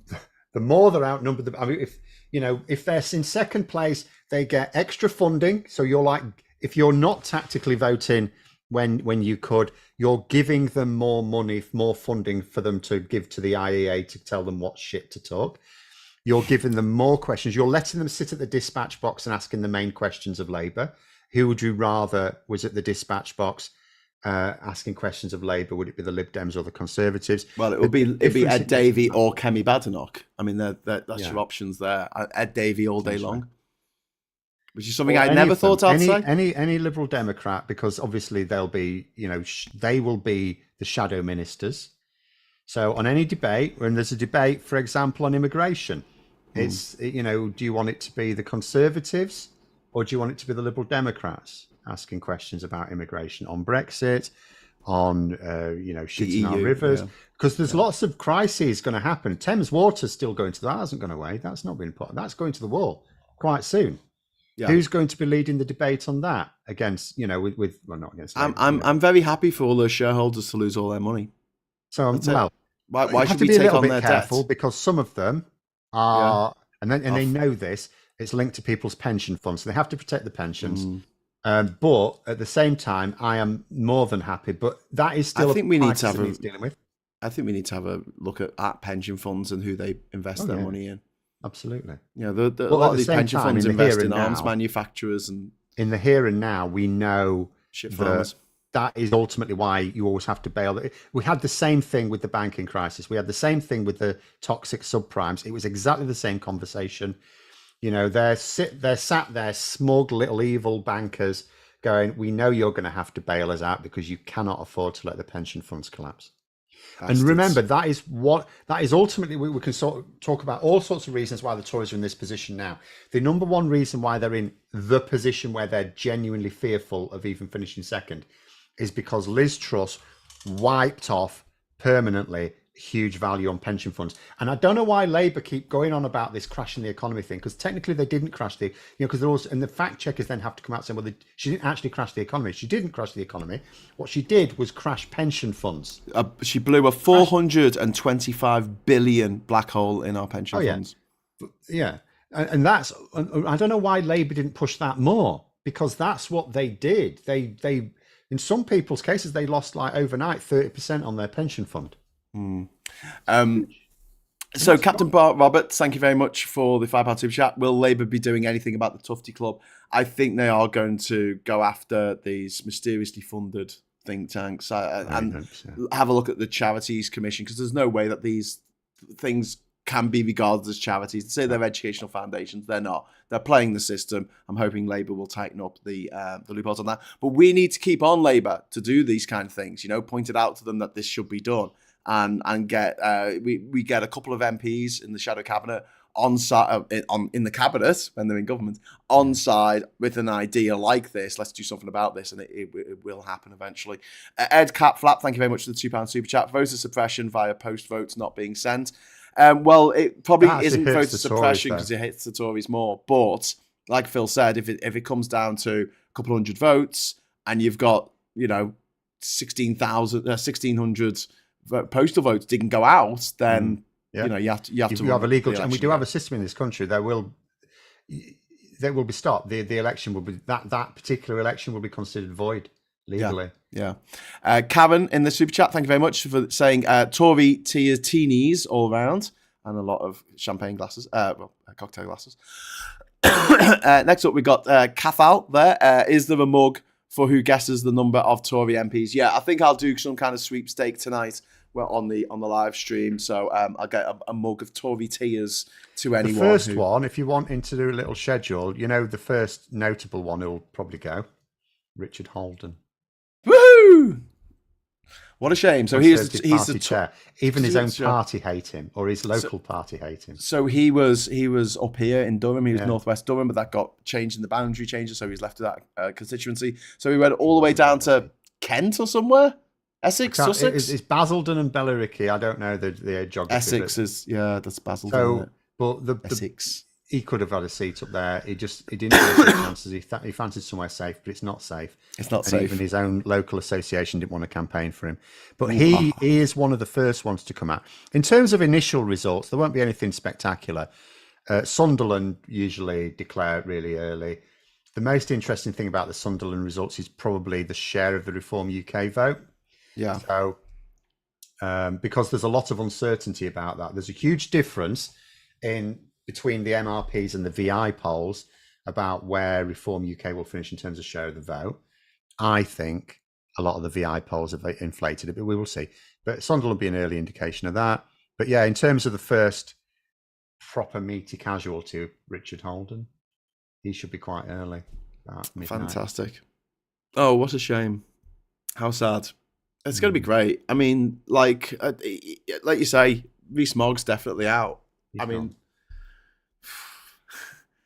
more they're outnumbered, if they're in second place, they get extra funding. So if you're not tactically voting when you could, you're giving them more money, more funding for them to give to the IEA to tell them what shit to talk. You're giving them more questions. You're letting them sit at the dispatch box and asking the main questions of Labour. Who would you rather was at the dispatch box asking questions of Labour? Would it be the Lib Dems or the Conservatives? Well, it'd be Ed Davey or Kemi Badenoch. I mean, that's your options there. Ed Davey all day long. Which is something I never thought I'd say. Any Liberal Democrat, because obviously they'll be, they will be the shadow ministers. So on any debate, when there's a debate, for example, on immigration, it's, you know, do you want it to be the Conservatives or do you want it to be the Liberal Democrats asking questions about immigration, on Brexit, on, you know, shooting our EU, rivers? yeah. Because there's lots of crises going to happen. Thames Water's still going to, that hasn't gone away. That's not been put, that's going to the wall quite soon. Yeah. Who's going to be leading the debate on that against, you know, with well, not against Labour, you know. I'm very happy for all those shareholders to lose all their money. So, That's it. well, Why you have should to we be a take little on bit their careful debt? because some of them are, and they know this, it's linked to people's pension funds. So they have to protect the pensions. But at the same time, I am more than happy. But that is still I think we need to crisis have that needs dealing with. I think we need to have a look at pension funds and who they invest their money in. Absolutely. You know, a Well, lot at of the these same pension time, funds in the invest here in and arms now- manufacturers and In the here and now, we know shit that farmers. that is ultimately why you always have to bail. We had the same thing with the banking crisis. We had the same thing with the toxic subprimes. It was exactly the same conversation. You know, they're sat there, smug little evil bankers going, we know you're going to have to bail us out because you cannot afford to let the pension funds collapse. Bastards. And remember, that is ultimately, we can sort of talk about all sorts of reasons why the Tories are in this position now. The number one reason why they're in the position where they're genuinely fearful of even finishing second is because Liz Truss wiped off permanently huge value on pension funds. And I don't know why Labour keep going on about this crashing the economy thing, because technically they didn't crash the, you know, because they're also, and the fact checkers then have to come out saying, well, she didn't actually crash the economy. She didn't crash the economy. What she did was crash pension funds. She blew a 425 billion black hole in our pension funds. Yeah. And that's, I don't know why Labour didn't push that more, because that's what they did. They in some people's cases, they lost like overnight 30% on their pension fund. So, Captain Roberts, thank you very much for the £5 super chat. Will Labour be doing anything about the Tufty Club? I think they are going to go after these mysteriously funded think tanks and have a look at the Charities Commission, because there's no way that these things can be regarded as charities. They say they're educational foundations. They're not. They're playing the system. I'm hoping Labour will tighten up the loopholes on that. But we need to keep on Labour to do these kind of things. You know, point it out to them that this should be done, and get we get a couple of MPs in the shadow cabinet on side in the cabinet when they're in government on side with an idea like this. Let's do something about this, and it will happen eventually. Ed Catflap, thank you very much for the £2 super chat. Voter suppression via post votes not being sent. Well, it probably isn't voter suppression because it hits the Tories more. But like Phil said, if it comes down to a couple hundred votes and you've got 1,600 postal votes didn't go out, then you have to have a legal. And we do have a system in this country. There will be stopped. The election will be that particular election will be considered void legally. Yeah. Karen in the super chat, thank you very much for saying Tory teenies all round, and a lot of champagne glasses, cocktail glasses. Next up, we got Cathal there. Is there a mug for who guesses the number of Tory MPs? Yeah, I think I'll do some kind of sweepstake tonight. We're on the live stream, so I'll get a mug of Tory tears to anyone. The first one, if you're wanting to do a little schedule, the first notable one who'll probably go, Richard Holden. Woohoo! What a shame. So he's the chair. Even his own party hate him, or his local party hate him. So he was up here in Durham. He was northwest Durham, but that got changed in the boundary changes, so he's left to that constituency. So he went all the way down to Kent or somewhere. Essex, Sussex. It's Basildon and Billericay. I don't know the geography. Essex is that's Basildon. So, but Essex. He could have had a seat up there. He didn't have any chances. He fancied somewhere safe, but it's not safe. It's not safe. Even his own local association didn't want to campaign for him. But he is one of the first ones to come out. In terms of initial results, there won't be anything spectacular. Sunderland usually declare really early. The most interesting thing about the Sunderland results is probably the share of the Reform UK vote. Yeah. So, because there's a lot of uncertainty about that. There's a huge difference between the MRPs and the VI polls about where Reform UK will finish in terms of share of the vote. I think a lot of the VI polls have inflated it, but we will see. But Sunderland will be an early indication of that. But yeah, in terms of the first proper meaty casualty, Richard Holden, he should be quite early. Fantastic. Oh, what a shame. How sad. It's going to be great. I mean, like you say, Rees-Mogg's definitely out. He's I mean, gone.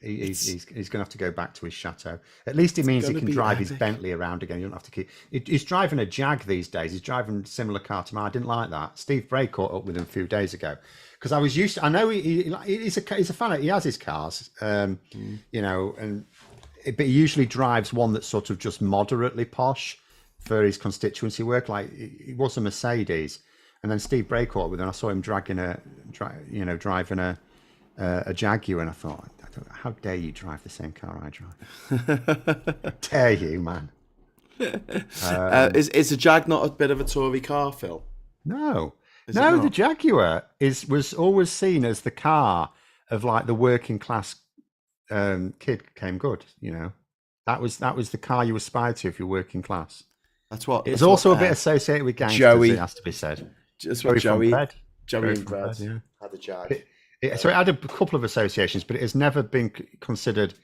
He's going to have to go back to his chateau. At least it means he gonna can be drive his epic. Bentley around again. You don't have to keep. He's driving a Jag these days. He's driving a similar car to mine. I didn't like that. Steve Bray caught up with him a few days ago because I was used to. I know he's a fan. He has his cars, you know, but he usually drives one that's sort of just moderately posh for his constituency work. Like it was a Mercedes, and then Steve Bray caught up with him. And I saw him driving a Jaguar, and I thought, how dare you drive the same car I drive? Dare you, man? Is a Jag not a bit of a Tory car, Phil? No, Is no. it The not? Jaguar was always seen as the car of like the working class kid came good. You know, that was the car you aspired to if you're working class. That's what. It's that's also what, a bit associated with gangsters. Joey- It has to be said. That's what from Joey Fred. and from Brad Fred, yeah. had a Jag. So it had a couple of associations, but it has never been considered,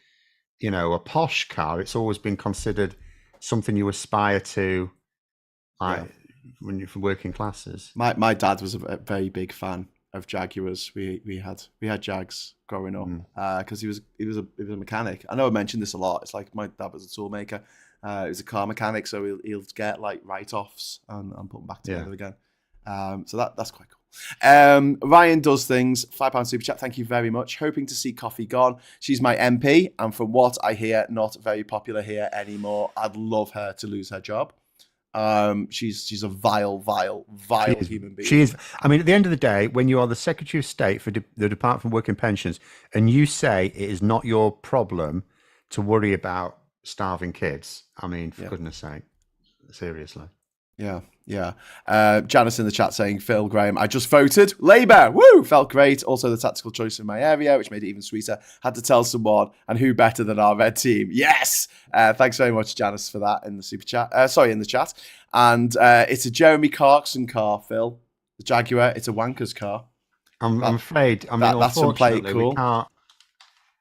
you know, a posh car. It's always been considered something you aspire to, like when you're from working classes. My dad was a very big fan of Jaguars. We had Jags growing up because he was a mechanic. I know I mentioned this a lot. It's like my dad was a tool maker. He was a car mechanic, so he'll get like write-offs and put them back together again. So that's quite cool. Ryan does things. £5 super chat. Thank you very much. Hoping to see Coffee gone. She's my MP, and from what I hear, not very popular here anymore. I'd love her to lose her job. She's a vile human being. She is. I mean, at the end of the day, when you are the Secretary of State for the Department for Work and Pensions, and you say it is not your problem to worry about starving kids, I mean, for goodness sake, seriously. Yeah. Janice in the chat saying, Phil Graham, I just voted Labour. Woo! Felt great. Also, the tactical choice in my area, which made it even sweeter. Had to tell someone, and who better than our red team? Yes! Thanks very much, Janice, for that in the super chat. In the chat. And it's a Jeremy Clarkson car, Phil. The Jaguar. It's a wanker's car. I'm afraid. I mean, that's from Play It unfortunately, Cool. we can't.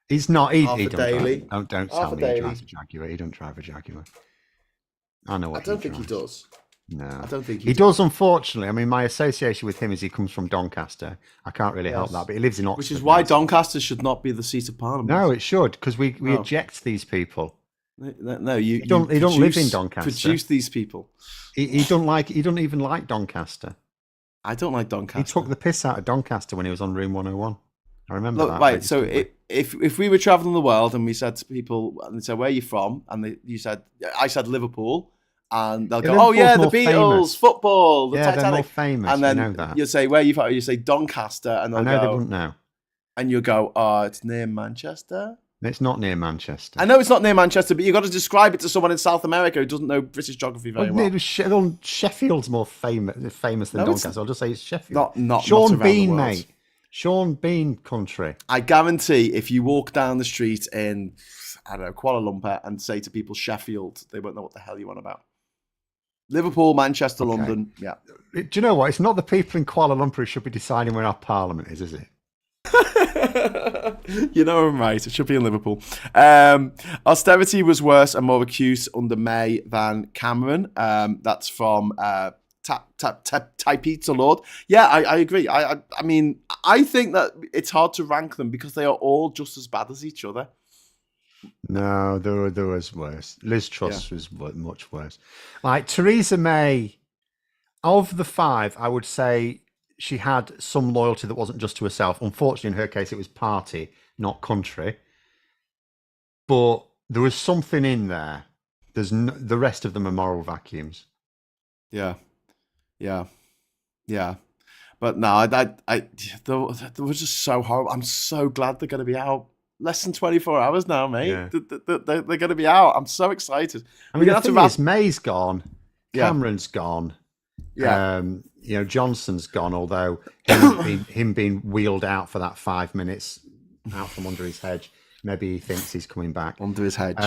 He's not. He Half a don't daily. drive. Don't Half tell a me he daily. drives a Jaguar. He don't drive a Jaguar. I know what I don't think drives. he does. No, I don't think he does. Unfortunately, I mean, my association with him is he comes from Doncaster. I can't really help that, but he lives in Oxford. Which is why now, so- Doncaster should not be the seat of Parliament. No, it should, because we eject these people. No, you don't live in Doncaster. Produce these people. He don't even like Doncaster. I don't like Doncaster. He took the piss out of Doncaster when he was on Room 101. I remember Look, that. right, so if we were traveling the world and we said to people, and they said, where are you from? And I said Liverpool. And they'll go, oh yeah, the Beatles, famous. Football, the Titanic. They're more Titanic. famous. And then you know that. you say, where are you from? You say Doncaster, and they'll they go, wouldn't know. and you'll go, oh, it's near Manchester. It's not near Manchester. I know it's not near Manchester, but you've got to describe it to someone in South America who doesn't know British geography very well. Sheffield's more famous than Doncaster. I'll just say it's Sheffield. Not Sean around the Bean, world. mate. Sean Bean country. I guarantee if you walk down the street in, I don't know, Kuala Lumpur and say to people Sheffield, they won't know what the hell you're on about. Liverpool, Manchester, London, yeah. Do you know what? It's not the people in Kuala Lumpur who should be deciding where our parliament is it? You know I'm right. It should be in Liverpool. Austerity was worse and more acute under May than Cameron. That's from Type Pizza Lord. Yeah, I agree. I mean, I think that it's hard to rank them because they are all just as bad as each other. No, there was worse. Liz Truss was much worse. Like Theresa May, of the five, I would say she had some loyalty that wasn't just to herself. Unfortunately, in her case, it was party, not country. But there was something in there. The rest of them are moral vacuums. Yeah. But no, they were just so horrible. I'm so glad they're going to be out. Less than 24 hours now, mate. Yeah. They're going to be out. I'm so excited. I mean, the thing is, May's gone, Cameron's gone, Yeah. Johnson's gone. Although him being wheeled out for that 5 minutes out from under his hedge, maybe he thinks he's coming back Under his hedge.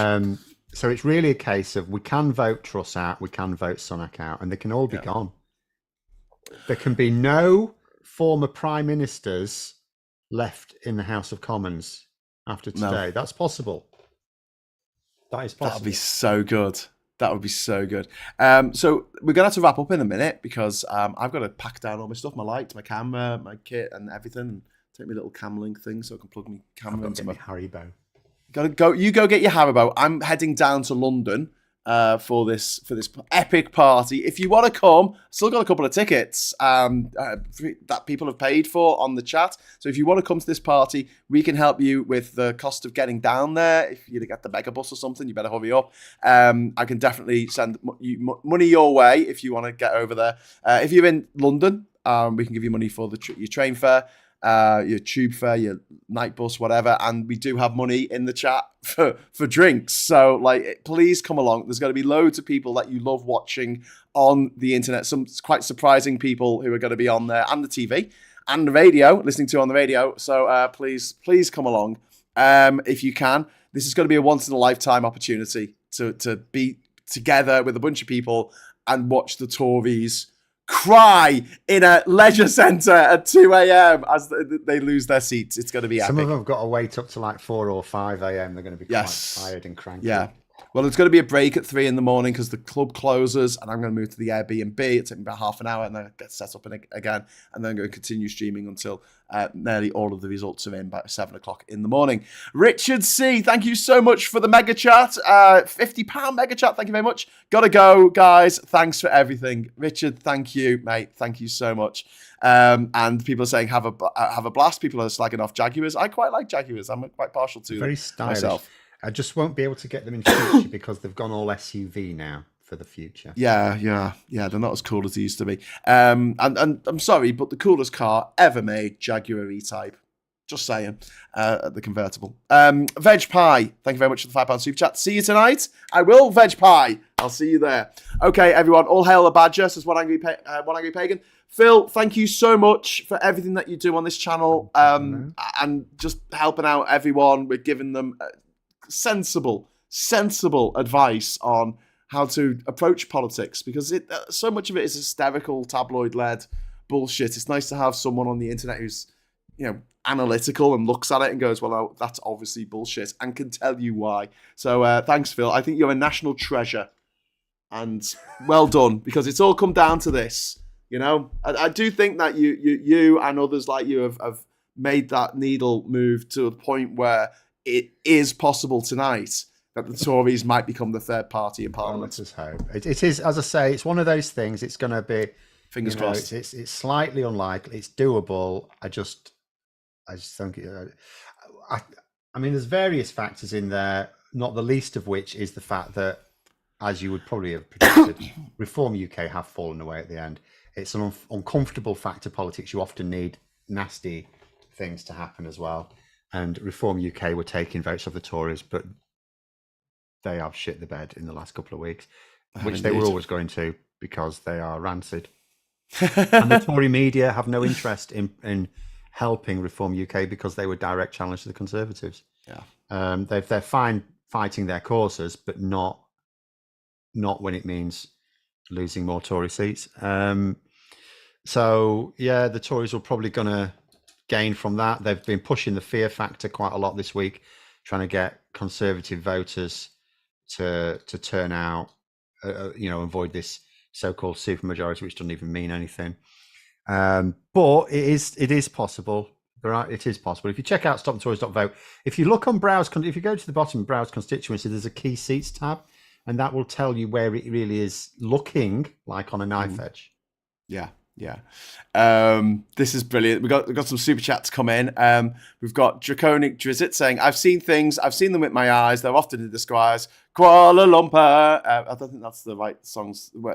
So it's really a case of we can vote Truss out, we can vote Sunak out, and they can all be gone. There can be no former prime ministers left in the House of Commons after today. No. That's possible. That is possible. That'd be so good. That would be so good. So we're going to have to wrap up in a minute because I've got to pack down all my stuff, my lights, my camera, my kit and everything. And take my little Camlink thing so I can plug my camera into my Haribo. Gotta go. You go get your Haribo. I'm heading down to London for this epic party. If you want to come, still got a couple of tickets that people have paid for on the chat. So if you want to come to this party, we can help you with the cost of getting down there. If you get the megabus or something, you better hurry up. I can definitely send money your way if you want to get over there. If you're in London, we can give you money for your train fare. Your tube fare, your night bus, whatever, and we do have money in the chat for drinks. So, like, please come along. There's going to be loads of people that you love watching on the internet. Some quite surprising people who are going to be on there, and the TV, and the radio, listening to on the radio. So, please come along if you can. This is going to be a once in a lifetime opportunity to be together with a bunch of people and watch the Tories cry in a leisure centre at 2 a.m. as they lose their seats. It's going to be epic. Some of them have got to wait up to like 4 or 5 a.m. They're going to be quite tired and cranky. Yeah. Well, it's going to be a break at 3 a.m. because the club closes, and I'm going to move to the Airbnb. It takes me about half an hour, and then I get set up again, and then I'm going to continue streaming until nearly all of the results are in by 7 o'clock in the morning. Richard C, thank you so much for the mega chat. £50 mega chat. Thank you very much. Gotta go, guys. Thanks for everything, Richard. Thank you, mate. Thank you so much. And people are saying have a blast. People are slagging off Jaguars. I quite like Jaguars. I'm quite partial to Very them stylish. myself. I just won't be able to get them in future because they've gone all SUV now for the future. Yeah. They're not as cool as they used to be. And I'm sorry, but the coolest car ever made, Jaguar E-Type. Just saying. The convertible. Veg Pie, thank you very much for the £5 super chat. See you tonight. I will, Veg Pie. I'll see you there. Okay, everyone. All hail the badger, says One Angry Pagan. Phil, thank you so much for everything that you do on this channel and just helping out everyone. We're giving them sensible advice on how to approach politics because so much of it is hysterical, tabloid-led bullshit. It's nice to have someone on the internet who's, analytical and looks at it and goes, well, that's obviously bullshit and can tell you why. So thanks, Phil. I think you're a national treasure and well done because it's all come down to this. I do think that you and others like you have made that needle move to a point where it is possible tonight that the Tories might become the third party in Parliament. Let's hope. It is, as I say, it's one of those things. It's going to be fingers crossed. It's slightly unlikely. It's doable. I just think. I mean, there's various factors in there. Not the least of which is the fact that, as you would probably have predicted, Reform UK have fallen away at the end. It's an uncomfortable fact of politics. You often need nasty things to happen as well. And Reform UK were taking votes of the Tories, but they have shit the bed in the last couple of weeks, which they were always going to because they are rancid. And the Tory media have no interest in helping Reform UK because they were direct challenge to the Conservatives. Yeah, they're fine fighting their causes, but not when it means losing more Tory seats. So yeah, the Tories are probably going to gain from that. They've been pushing the fear factor quite a lot this week, trying to get Conservative voters to turn out, avoid this so-called supermajority, which doesn't even mean anything. But it is possible. It is possible. If you check out stopthetories.vote, if you look on Browse, if you go to the bottom of Browse constituency, there's a key seats tab, and that will tell you where it really is looking like on a knife edge. Yeah. This is brilliant. We've got some super chats come in. We've got Draconic Drizzt saying, I've seen them with my eyes. They're often in disguise. Kuala Lumpur. I don't think that's the right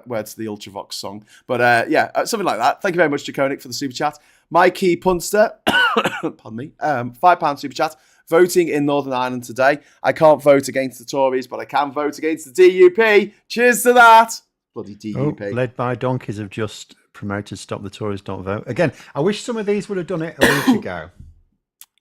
words to the Ultravox song. But something like that. Thank you very much, Draconic, for the super chat. Mikey Punster, pardon me, £5 super chat. Voting in Northern Ireland today. I can't vote against the Tories, but I can vote against the DUP. Cheers to that. Bloody DUP. Led by donkeys have just promoted Stop the Tories Don't Vote. Again, I wish some of these would have done it a week ago.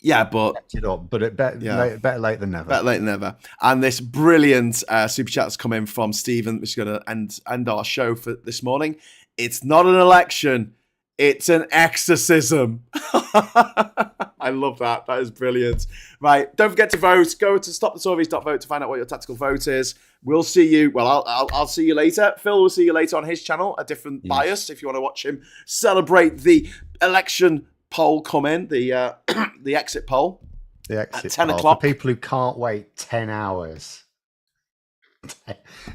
Yeah, but better late than never. Better late than never. And this brilliant super chat has come in from Stephen, which is going to end our show for this morning. It's not an election. It's an exorcism. I love that. That is brilliant. Right. Don't forget to vote. Go to stopthetories.vote to find out what your tactical vote is. we'll see you. Well, I'll see you later. Phil will see you later on his channel, A Different Bias, if you want to watch him celebrate the election poll come in, the the exit poll. The exit at 10 poll. o'clock. For people who can't wait 10 hours.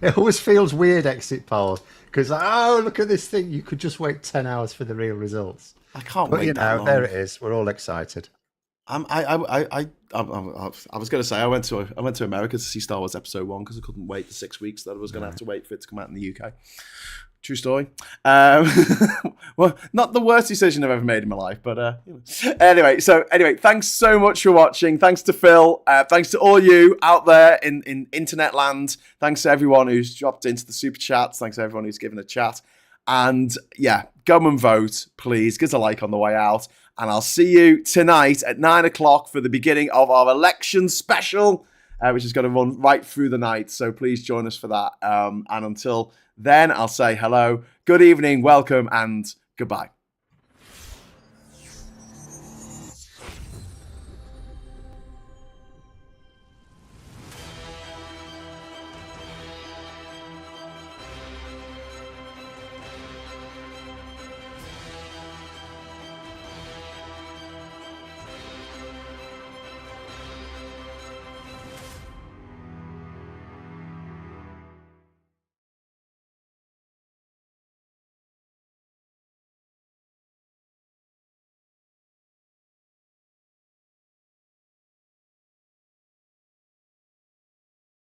It always feels weird, exit polls, because, oh, look at this thing. You could just wait 10 hours for the real results. I can't But, wait that long. there it is. We're all excited. I was going to say I went to America to see Star Wars Episode 1 because I couldn't wait the 6 weeks that I was going to have to wait for it to come out in the UK. True story. Well, not the worst decision I've ever made in my life, but anyway, thanks so much for watching. Thanks to Phil. Thanks to all you out there in internet land. Thanks to everyone who's dropped into the super chats. Thanks to everyone who's given a chat. And yeah, go and vote, please. Give us a like on the way out. And I'll see you tonight at 9 o'clock for the beginning of our election special, which is going to run right through the night. So please join us for that. And until then, I'll say hello, good evening, welcome, and goodbye.